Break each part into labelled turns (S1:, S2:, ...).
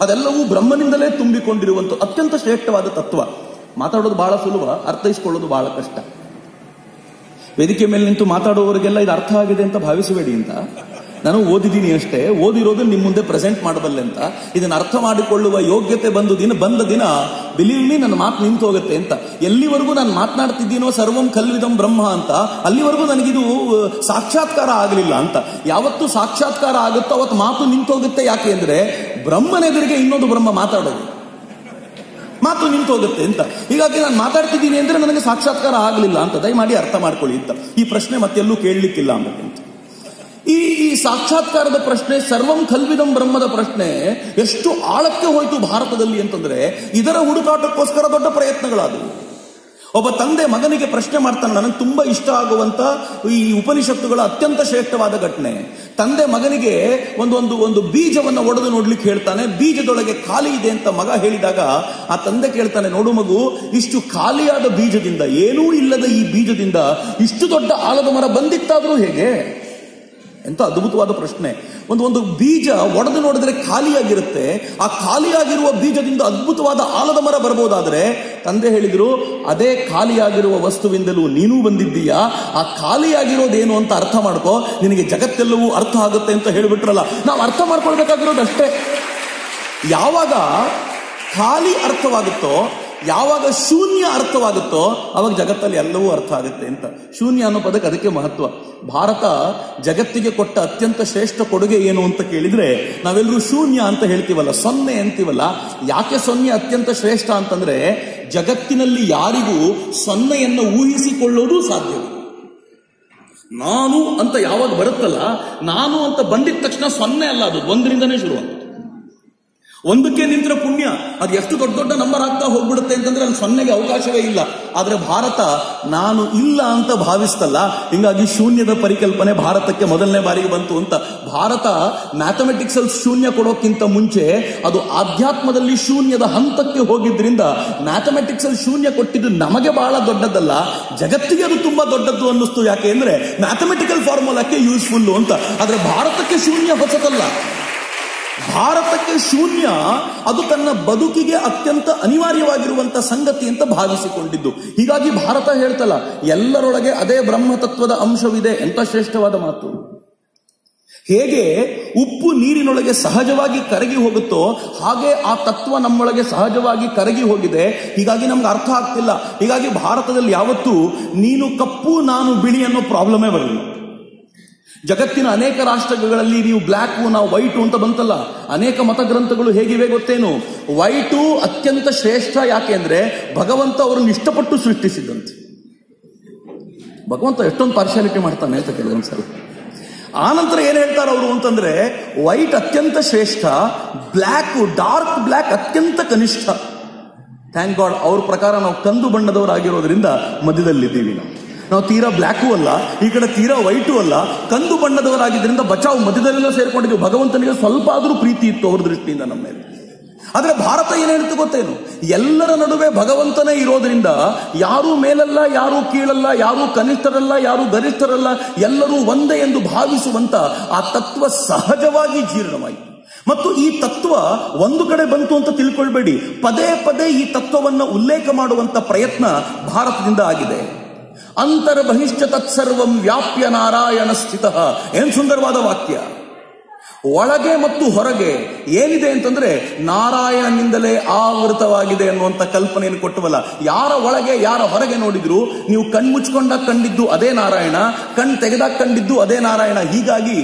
S1: ಅದೆಲ್ಲವೂ ಬ್ರಹ್ಮನಿಂದಲೇ ತುಂಬಿಕೊಂಡಿರುವಂತ ಅತ್ಯಂತ ಶ್ರೇಷ್ಠವಾದ ತತ್ವ. ಮಾತಾಡೋದು ಬಹಳ ಸುಲಭ, ಅರ್ಥೈಸಿಕೊಳ್ಳೋದು ಬಹಳ ಕಷ್ಟ. ವೇದಿಕೆ ಮೇಲೆ ನಿಂತು ಮಾತಾಡುವವರಿಗೆಲ್ಲ ಇದು ಅರ್ಥ ಆಗಿದೆ ಅಂತ ಭಾವಿಸಬೇಡಿ ಅಂತ. ನಾನು ಓದಿದ್ದೀನಿ ಅಷ್ಟೇ, ಓದಿರೋದು ನಿಮ್ಮ ಮುಂದೆ ಪ್ರೆಸೆಂಟ್ ಮಾಡಬಲ್ಲೆ ಅಂತ. ಇದನ್ನು ಅರ್ಥ ಮಾಡಿಕೊಳ್ಳುವ ಯೋಗ್ಯತೆ ಬಂದ ದಿನ ಬಿಲೀವ್ ಮೀ ನನ್ನ ಮಾತು ನಿಂತು ಹೋಗುತ್ತೆ ಅಂತ. ಎಲ್ಲಿವರೆಗೂ ನಾನು ಮಾತನಾಡ್ತಿದ್ದೀನೋ ಸರ್ವಂ ಕಲ್ವಿದಂ ಬ್ರಹ್ಮ ಅಂತ, ಅಲ್ಲಿವರೆಗೂ ನನಗಿದು ಸಾಕ್ಷಾತ್ಕಾರ ಆಗಲಿಲ್ಲ ಅಂತ. ಯಾವತ್ತು ಸಾಕ್ಷಾತ್ಕಾರ ಆಗುತ್ತೋ ಅವತ್ತು ಮಾತು ನಿಂತು ಹೋಗುತ್ತೆ. ಯಾಕೆ ಅಂದ್ರೆ ಬ್ರಹ್ಮನೆದುರಿಗೆ ಇನ್ನೊಂದು ಬ್ರಹ್ಮ ಮಾತಾಡೋದು, ಮಾತು ನಿಂತು ಹೋಗುತ್ತೆ ಅಂತ. ಹೀಗಾಗಿ ನಾನು ಮಾತಾಡ್ತಿದ್ದೀನಿ ಅಂದ್ರೆ ನನಗೆ ಸಾಕ್ಷಾತ್ಕಾರ ಆಗಲಿಲ್ಲ ಅಂತ ದಯಮಾಡಿ ಅರ್ಥ ಮಾಡ್ಕೊಳ್ಳಿ ಅಂತ. ಈ ಪ್ರಶ್ನೆ ಮತ್ತೆಲ್ಲೂ ಕೇಳಲಿಕ್ಕಿಲ್ಲ ಅಂತ. ಈ ಸಾಕ್ಷಾತ್ಕಾರದ ಪ್ರಶ್ನೆ, ಸರ್ವಂ ಕಲ್ವಿದಂ ಬ್ರಹ್ಮದ ಪ್ರಶ್ನೆ ಎಷ್ಟು ಆಳಕ್ಕೆ ಹೋಯಿತು ಭಾರತದಲ್ಲಿ ಅಂತಂದ್ರೆ ಇದರ ಹುಡುಕಾಟಕ್ಕೋಸ್ಕರ ದೊಡ್ಡ ಪ್ರಯತ್ನಗಳಾದವು. ಒಬ್ಬ ತಂದೆ ಮಗನಿಗೆ ಪ್ರಶ್ನೆ ಮಾಡ್ತಾನೆ. ನನಗೆ ತುಂಬಾ ಇಷ್ಟ ಆಗುವಂತ ಈ ಉಪನಿಷತ್ತುಗಳ ಅತ್ಯಂತ ಶ್ರೇಷ್ಠವಾದ ಘಟನೆ. ತಂದೆ ಮಗನಿಗೆ ಒಂದು ಬೀಜವನ್ನು ಒಡೆದು ನೋಡ್ಲಿಕ್ಕೆ ಹೇಳ್ತಾನೆ. ಬೀಜದೊಳಗೆ ಖಾಲಿ ಇದೆ ಅಂತ ಮಗ ಹೇಳಿದಾಗ ಆ ತಂದೆ ಕೇಳ್ತಾನೆ, ನೋಡು ಮಗು, ಇಷ್ಟು ಖಾಲಿಯಾದ ಬೀಜದಿಂದ, ಏನೂ ಇಲ್ಲದ ಈ ಬೀಜದಿಂದ ಇಷ್ಟು ದೊಡ್ಡ ಆಲದ ಮರ ಬಂದಿತ್ತಾದ್ರೂ ಹೇಗೆ? ಎಂತ ಅದ್ಭುತವಾದ ಪ್ರಶ್ನೆ. ಒಂದು ಬೀಜ ಒಡೆದು ನೋಡಿದ್ರೆ ಖಾಲಿಯಾಗಿರುತ್ತೆ. ಆ ಖಾಲಿಯಾಗಿರುವ ಬೀಜದಿಂದ ಅದ್ಭುತವಾದ ಆಲದ ಮರ ಬರಬಹುದಾದ್ರೆ ತಂದೆ ಹೇಳಿದ್ರು, ಅದೇ ಖಾಲಿಯಾಗಿರುವ ವಸ್ತುವಿಂದಲೂ ನೀನೂ ಬಂದಿದ್ದೀಯಾ. ಆ ಖಾಲಿಯಾಗಿರೋದೇನು ಅಂತ ಅರ್ಥ ಮಾಡ್ಕೋ, ನಿನಗೆ ಜಗತ್ತೆಲ್ಲವೂ ಅರ್ಥ ಆಗುತ್ತೆ ಅಂತ ಹೇಳಿಬಿಟ್ರಲ್ಲ. ನಾವು ಅರ್ಥ ಮಾಡ್ಕೊಳ್ಬೇಕಾಗಿರೋದಷ್ಟೇ. ಯಾವಾಗ ಖಾಲಿ ಅರ್ಥವಾಗುತ್ತೋ, ಯಾವಾಗ ಶೂನ್ಯ ಅರ್ಥವಾಗುತ್ತೋ ಅವಾಗ ಜಗತ್ತಲ್ಲಿ ಎಲ್ಲವೂ ಅರ್ಥ ಆಗುತ್ತೆ ಅಂತ. ಶೂನ್ಯ ಅನ್ನೋ ಪದಕ್ಕೆ ಅದಕ್ಕೆ ಮಹತ್ವ. ಭಾರತ ಜಗತ್ತಿಗೆ ಕೊಟ್ಟ ಅತ್ಯಂತ ಶ್ರೇಷ್ಠ ಕೊಡುಗೆ ಏನು ಅಂತ ಕೇಳಿದ್ರೆ ನಾವೆಲ್ಲರೂ ಶೂನ್ಯ ಅಂತ ಹೇಳ್ತೀವಲ್ಲ, ಸೊನ್ನೆ ಅಂತೀವಲ್ಲ. ಯಾಕೆ ಸೊನ್ನೆ ಅತ್ಯಂತ ಶ್ರೇಷ್ಠ ಅಂತಂದ್ರೆ ಜಗತ್ತಿನಲ್ಲಿ ಯಾರಿಗೂ ಸೊನ್ನೆಯನ್ನು ಊಹಿಸಿಕೊಳ್ಳೋದು ಸಾಧ್ಯ. ನಾನು ಅಂತ ಯಾವಾಗ ಬರುತ್ತಲ್ಲ, ನಾನು ಅಂತ ಬಂದಿದ ತಕ್ಷಣ ಸೊನ್ನೆ ಅಲ್ಲ, ಅದು ಒಂದರಿಂದನೇ ಶುರುವಾಗುತ್ತೆ. ಒಂದಕ್ಕೆ ನಿಂತರ ಪುಣ್ಯ, ಅದು ಎಷ್ಟು ದೊಡ್ಡ ದೊಡ್ಡ ನಂಬರ್ ಆಗ್ತಾ ಹೋಗ್ಬಿಡುತ್ತೆ ಅಂತಂದ್ರೆ ಅಲ್ಲಿ ಸೊನ್ನೆಗೆ ಅವಕಾಶವೇ ಇಲ್ಲ. ಆದ್ರೆ ಭಾರತ ನಾನು ಇಲ್ಲ ಅಂತ ಭಾವಿಸ್ತಲ್ಲ, ಹಿಂಗಾಗಿ ಶೂನ್ಯದ ಪರಿಕಲ್ಪನೆ ಭಾರತಕ್ಕೆ ಮೊದಲನೇ ಬಾರಿಗೆ ಬಂತು ಅಂತ. ಭಾರತ ಮ್ಯಾಥಮೆಟಿಕ್ಸ್ ಅಲ್ಲಿ ಶೂನ್ಯ ಕೊಡೋಕ್ಕಿಂತ ಮುಂಚೆ ಅದು ಆಧ್ಯಾತ್ಮದಲ್ಲಿ ಶೂನ್ಯದ ಹಂತಕ್ಕೆ ಹೋಗಿದ್ರಿಂದ ಮ್ಯಾಥಮೆಟಿಕ್ಸ್ ಅಲ್ಲಿ ಶೂನ್ಯ ಕೊಟ್ಟಿದ್ದು ನಮಗೆ ಬಹಳ ದೊಡ್ಡದಲ್ಲ, ಜಗತ್ತಿಗೆ ಅದು ತುಂಬಾ ದೊಡ್ಡದ್ದು ಅನ್ನಿಸ್ತು. ಯಾಕೆ ಅಂದ್ರೆ ಮ್ಯಾಥಮೆಟಿಕಲ್ ಫಾರ್ಮುಲಾಕ್ಕೆ ಯೂಸ್ಫುಲ್ ಅಂತ. ಆದ್ರೆ ಭಾರತಕ್ಕೆ ಶೂನ್ಯ ಹೊಸತಲ್ಲ. ಭಾರತಕ್ಕೆ ಶೂನ್ಯ ಅದು ತನ್ನ ಬದುಕಿಗೆ ಅತ್ಯಂತ ಅನಿವಾರ್ಯವಾಗಿರುವಂತಹ ಸಂಗತಿ ಅಂತ ಭಾವಿಸಿಕೊಂಡಿದ್ದು. ಹೀಗಾಗಿ ಭಾರತ ಹೇಳ್ತಲ್ಲ, ಎಲ್ಲರೊಳಗೆ ಅದೇ ಬ್ರಹ್ಮತತ್ವದ ಅಂಶವಿದೆ. ಎಂತ ಶ್ರೇಷ್ಠವಾದ ಮಾತು. ಹೇಗೆ ಉಪ್ಪು ನೀರಿನೊಳಗೆ ಸಹಜವಾಗಿ ಕರಗಿ ಹೋಗುತ್ತೋ ಹಾಗೆ ಆ ತತ್ವ ನಮ್ಮೊಳಗೆ ಸಹಜವಾಗಿ ಕರಗಿ ಹೋಗಿದೆ. ಹೀಗಾಗಿ ನಮ್ಗೆ ಅರ್ಥ ಆಗ್ತಿಲ್ಲ. ಹೀಗಾಗಿ ಭಾರತದಲ್ಲಿ ಯಾವತ್ತೂ ನೀನು ಕಪ್ಪು ನಾನು ಬಿಳಿ ಅನ್ನೋ ಪ್ರಾಬ್ಲಮೇ ಬರಲಿಲ್ಲ. ಜಗತ್ತಿನ ಅನೇಕ ರಾಷ್ಟ್ರಗಳಲ್ಲಿ ನೀವು ಬ್ಲ್ಯಾಕು ನಾವು ವೈಟು ಅಂತ ಬಂತಲ್ಲ, ಅನೇಕ ಮತಗ್ರಂಥಗಳು ಹೇಗಿವೆ ಗೊತ್ತೇನು? ವೈಟು ಅತ್ಯಂತ ಶ್ರೇಷ್ಠ. ಯಾಕೆ ಅಂದ್ರೆ ಭಗವಂತ ಅವರನ್ನು ಇಷ್ಟಪಟ್ಟು ಸೃಷ್ಟಿಸಿದಂತೆ. ಭಗವಂತ ಎಷ್ಟೊಂದು ಪಾರ್ಶಾಲಿಟಿ ಮಾಡ್ತಾನೆ ಅಂತ ಕೆಲವೊಂದ್ಸಲ. ಆನಂತರ ಏನ್ ಹೇಳ್ತಾರೆ ಅವರು ಅಂತಂದ್ರೆ ವೈಟ್ ಅತ್ಯಂತ ಶ್ರೇಷ್ಠ, ಬ್ಲ್ಯಾಕ್ ಡಾರ್ಕ್ ಬ್ಲ್ಯಾಕ್ ಅತ್ಯಂತ ಕನಿಷ್ಠ. ಥ್ಯಾಂಕ್ ಗಾಡ್, ಅವ್ರ ಪ್ರಕಾರ ನಾವು ಕಂದು ಬಣ್ಣದವರಾಗಿರೋದ್ರಿಂದ ಮಧ್ಯದಲ್ಲಿದ್ದೀವಿ. ನಾವು ತೀರಾ ಬ್ಲ್ಯಾಕು ಅಲ್ಲ, ಈ ಕಡೆ ತೀರಾ ವೈಟು ಅಲ್ಲ, ಕಂದು ಬಣ್ಣದವರಾಗಿದ್ದರಿಂದ ಬಚಾವ್ ಮಧ್ಯದಲ್ಲೆಲ್ಲ ಸೇರ್ಕೊಂಡಿದ್ದೀವಿ. ಭಗವಂತನಿಗೆ ಸ್ವಲ್ಪ ಆದ್ರೂ ಪ್ರೀತಿ ಇತ್ತು ಅವ್ರ ದೃಷ್ಟಿಯಿಂದ ನಮ್ಮ ಮೇಲೆ. ಆದ್ರೆ ಭಾರತ ಏನ್ ಹೇಳ್ತು ಗೊತ್ತೇನು? ಎಲ್ಲರ ನಡುವೆ ಭಗವಂತನೇ ಇರೋದ್ರಿಂದ ಯಾರೂ ಮೇಲಲ್ಲ, ಯಾರೂ ಕೀಳಲ್ಲ, ಯಾರೂ ಕನಿಷ್ಠರಲ್ಲ, ಯಾರೂ ಗರಿಷ್ಠರಲ್ಲ, ಎಲ್ಲರೂ ಒಂದೇ ಎಂದು ಭಾವಿಸುವಂತ ಆ ತತ್ವ ಸಹಜವಾಗಿ ಜೀರ್ಣವಾಯಿತು. ಮತ್ತು ಈ ತತ್ವ ಒಂದು ಕಡೆ ಬಂತು ಅಂತ ತಿಳ್ಕೊಳ್ಬೇಡಿ, ಪದೇ ಪದೇ ಈ ತತ್ವವನ್ನು ಉಲ್ಲೇಖ ಮಾಡುವಂತ ಪ್ರಯತ್ನ ಭಾರತದಿಂದ ಆಗಿದೆ. ಅಂತರ್ ಬಹಿಷ್ಠ ತತ್ಸರ್ವಂ ವ್ಯಾಪ್ಯ ನಾರಾಯಣ ಸ್ಥಿತ. ಏನ್ ಸುಂದರವಾದ ವಾಕ್ಯ. ಒಳಗೆ ಮತ್ತು ಹೊರಗೆ ಏನಿದೆ ಅಂತಂದ್ರೆ ನಾರಾಯಣನಿಂದಲೇ ಆವೃತವಾಗಿದೆ ಅನ್ನುವಂಥ ಕಲ್ಪನೆಯನ್ನು ಕೊಟ್ಟವಲ್ಲ. ಯಾರ ಒಳಗೆ ಯಾರ ಹೊರಗೆ ನೋಡಿದ್ರು ನೀವು ಕಣ್ಮುಚ್ಕೊಂಡಾಗ ಕಂಡಿದ್ದು ಅದೇ ನಾರಾಯಣ, ಕಣ್ ತೆಗೆದಾಗ ಕಂಡಿದ್ದು ಅದೇ ನಾರಾಯಣ. ಹೀಗಾಗಿ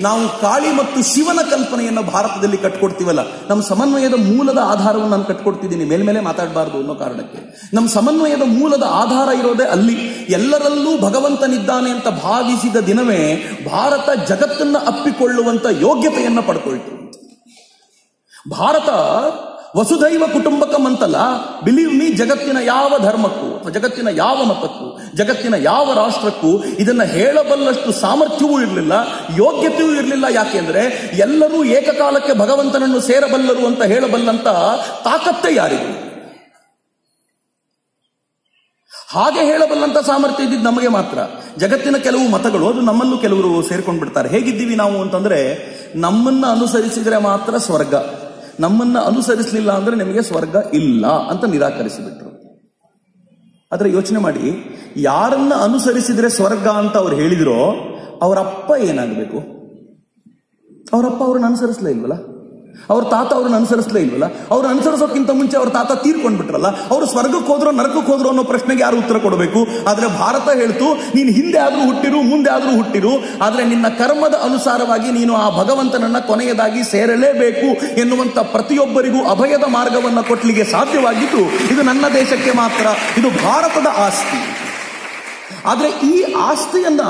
S1: ನಾವು ಕಾಳಿ ಮತ್ತು ಶಿವನ ಕಲ್ಪನೆಯನ್ನು ಭಾರತದಲ್ಲಿ ಕಟ್ಕೊಡ್ತೀವಲ್ಲ. ನಮ್ಮ ಸಮನ್ವಯದ ಮೂಲದ ಆಧಾರವನ್ನು ನಾನು ಕಟ್ಕೊಡ್ತಿದ್ದೀನಿ, ಮೇಲ್ಮೇಲೆ ಮಾತಾಡಬಾರ್ದು ಅನ್ನೋ ಕಾರಣಕ್ಕೆ. ನಮ್ಮ ಸಮನ್ವಯದ ಮೂಲದ ಆಧಾರ ಇರೋದೇ ಅಲ್ಲಿ. ಎಲ್ಲರಲ್ಲೂ ಭಗವಂತನಿದ್ದಾನೆ ಅಂತ ಭಾವಿಸಿದ ದಿನವೇ ಭಾರತ ಜಗತ್ತನ್ನ ಅಪ್ಪಿಕೊಳ್ಳುವಂತ ಯೋಗ್ಯತೆಯನ್ನ ಪಡ್ಕೊಳ್ತು. ಭಾರತ ವಸುಧೈವ ಕುಟುಂಬಕಂ ಅಂತಲ್ಲ. ಬಿಲೀವ್ ಮೀ, ಜಗತ್ತಿನ ಯಾವ ಧರ್ಮಕ್ಕೂ, ಜಗತ್ತಿನ ಯಾವ ಮತಕ್ಕೂ, ಜಗತ್ತಿನ ಯಾವ ರಾಷ್ಟ್ರಕ್ಕೂ ಇದನ್ನ ಹೇಳಬಲ್ಲಷ್ಟು ಸಾಮರ್ಥ್ಯವೂ ಇರಲಿಲ್ಲ, ಯೋಗ್ಯತೆಯೂ ಇರಲಿಲ್ಲ. ಯಾಕೆಂದ್ರೆ ಎಲ್ಲರೂ ಏಕಕಾಲಕ್ಕೆ ಭಗವಂತನನ್ನು ಸೇರಬಲ್ಲರು ಅಂತ ಹೇಳಬಲ್ಲಂತ ತಾಕತ್ತೇ ಯಾರಿಗೂ. ಹಾಗೆ ಹೇಳಬಲ್ಲಂತ ಸಾಮರ್ಥ್ಯ ಇದ್ದಿದ್ದು ನಮಗೆ ಮಾತ್ರ. ಜಗತ್ತಿನ ಕೆಲವು ಮತಗಳು, ಅದು ನಮ್ಮಲ್ಲೂ ಕೆಲವರು ಸೇರ್ಕೊಂಡು ಬಿಡ್ತಾರೆ. ಹೇಗಿದ್ದೀವಿ ನಾವು ಅಂತಂದ್ರೆ, ನಮ್ಮನ್ನ ಅನುಸರಿಸಿದ್ರೆ ಮಾತ್ರ ಸ್ವರ್ಗ, ನಮ್ಮನ್ನ ಅನುಸರಿಸಲಿಲ್ಲ ಅಂದ್ರೆ ನಿಮಗೆ ಸ್ವರ್ಗ ಇಲ್ಲ ಅಂತ ನಿರಾಕರಿಸಿಬಿಟ್ರು. ಆದ್ರೆ ಯೋಚನೆ ಮಾಡಿ, ಯಾರನ್ನ ಅನುಸರಿಸಿದ್ರೆ ಸ್ವರ್ಗ ಅಂತ ಅವ್ರು ಹೇಳಿದ್ರೋ ಅವರಪ್ಪ ಏನಾಗಬೇಕು? ಅವರಪ್ಪ ಅವ್ರನ್ನ ಅನುಸರಿಸಲೇ ಇಲ್ವಲ್ಲ, ಅವ್ರ ತಾತ ಅವ್ರನ್ನ ಅನುಸರಿಸಲೇ ಇಲ್ವಲ್ಲ, ಅವ್ರು ಅನುಸರಿಸೋಕ್ಕಿಂತ ಮುಂಚೆ ಅವ್ರ ತಾತ ತೀರ್ಕೊಂಡ್ಬಿಟ್ರಲ್ಲ, ಅವರು ಸ್ವರ್ಗಕ್ಕೆ ಹೋದ್ರು ನರಕಕ್ಕೆ ಹೋದ್ರು ಅನ್ನೋ ಪ್ರಶ್ನೆಗೆ ಯಾರು ಉತ್ತರ ಕೊಡಬೇಕು? ಆದ್ರೆ ಭಾರತ ಹೇಳ್ತು, ನೀನು ಹಿಂದೆ ಆದ್ರೂ ಹುಟ್ಟಿರು, ಮುಂದೆ ಆದ್ರೂ ಹುಟ್ಟಿರು, ಆದ್ರೆ ನಿನ್ನ ಕರ್ಮದ ಅನುಸಾರವಾಗಿ ನೀನು ಆ ಭಗವಂತನನ್ನ ಕೊನೆಯದಾಗಿ ಸೇರಲೇಬೇಕು ಎನ್ನುವಂತ ಪ್ರತಿಯೊಬ್ಬರಿಗೂ ಅಭಯದ ಮಾರ್ಗವನ್ನ ಕೊಡ್ಲಿಕ್ಕೆ ಸಾಧ್ಯವಾಗಿದ್ದು ಇದು ನನ್ನ ದೇಶಕ್ಕೆ ಮಾತ್ರ, ಇದು ಭಾರತದ ಆಸ್ತಿ. ಆದ್ರೆ ಈ ಆಸ್ತಿಯನ್ನ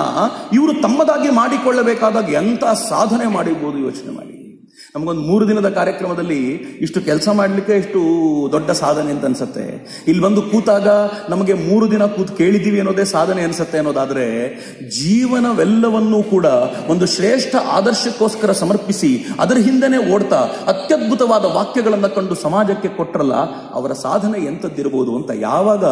S1: ಇವರು ತಮ್ಮದಾಗಿ ಮಾಡಿಕೊಳ್ಳಬೇಕಾದಾಗ ಎಂತ ಸಾಧನೆ ಮಾಡಿರ್ಬೋದು ಯೋಚನೆ ಮಾಡಿ. ನಮಗೊಂದು 3 ದಿನದ ಕಾರ್ಯಕ್ರಮದಲ್ಲಿ ಇಷ್ಟು ಕೆಲಸ ಮಾಡಲಿಕ್ಕೆ ಇಷ್ಟು ದೊಡ್ಡ ಸಾಧನೆ ಅಂತ ಅನ್ಸುತ್ತೆ. ಇಲ್ಲಿ ಬಂದು ಕೂತಾಗ ನಮಗೆ 3 ದಿನ ಕೂತು ಕೇಳಿದ್ದೀವಿ ಅನ್ನೋದೇ ಸಾಧನೆ ಅನ್ಸುತ್ತೆ. ಅನ್ನೋದಾದ್ರೆ ಜೀವನವೆಲ್ಲವನ್ನೂ ಕೂಡ ಒಂದು ಶ್ರೇಷ್ಠ ಆದರ್ಶಕ್ಕೋಸ್ಕರ ಸಮರ್ಪಿಸಿ ಅದರ ಹಿಂದೆನೆ ಓಡ್ತಾ ಅತ್ಯದ್ಭುತವಾದ ವಾಕ್ಯಗಳನ್ನ ಕಂಡು ಸಮಾಜಕ್ಕೆ ಕೊಟ್ರಲ್ಲ, ಅವರ ಸಾಧನೆ ಎಂಥದ್ದಿರಬಹುದು ಅಂತ. ಯಾವಾಗ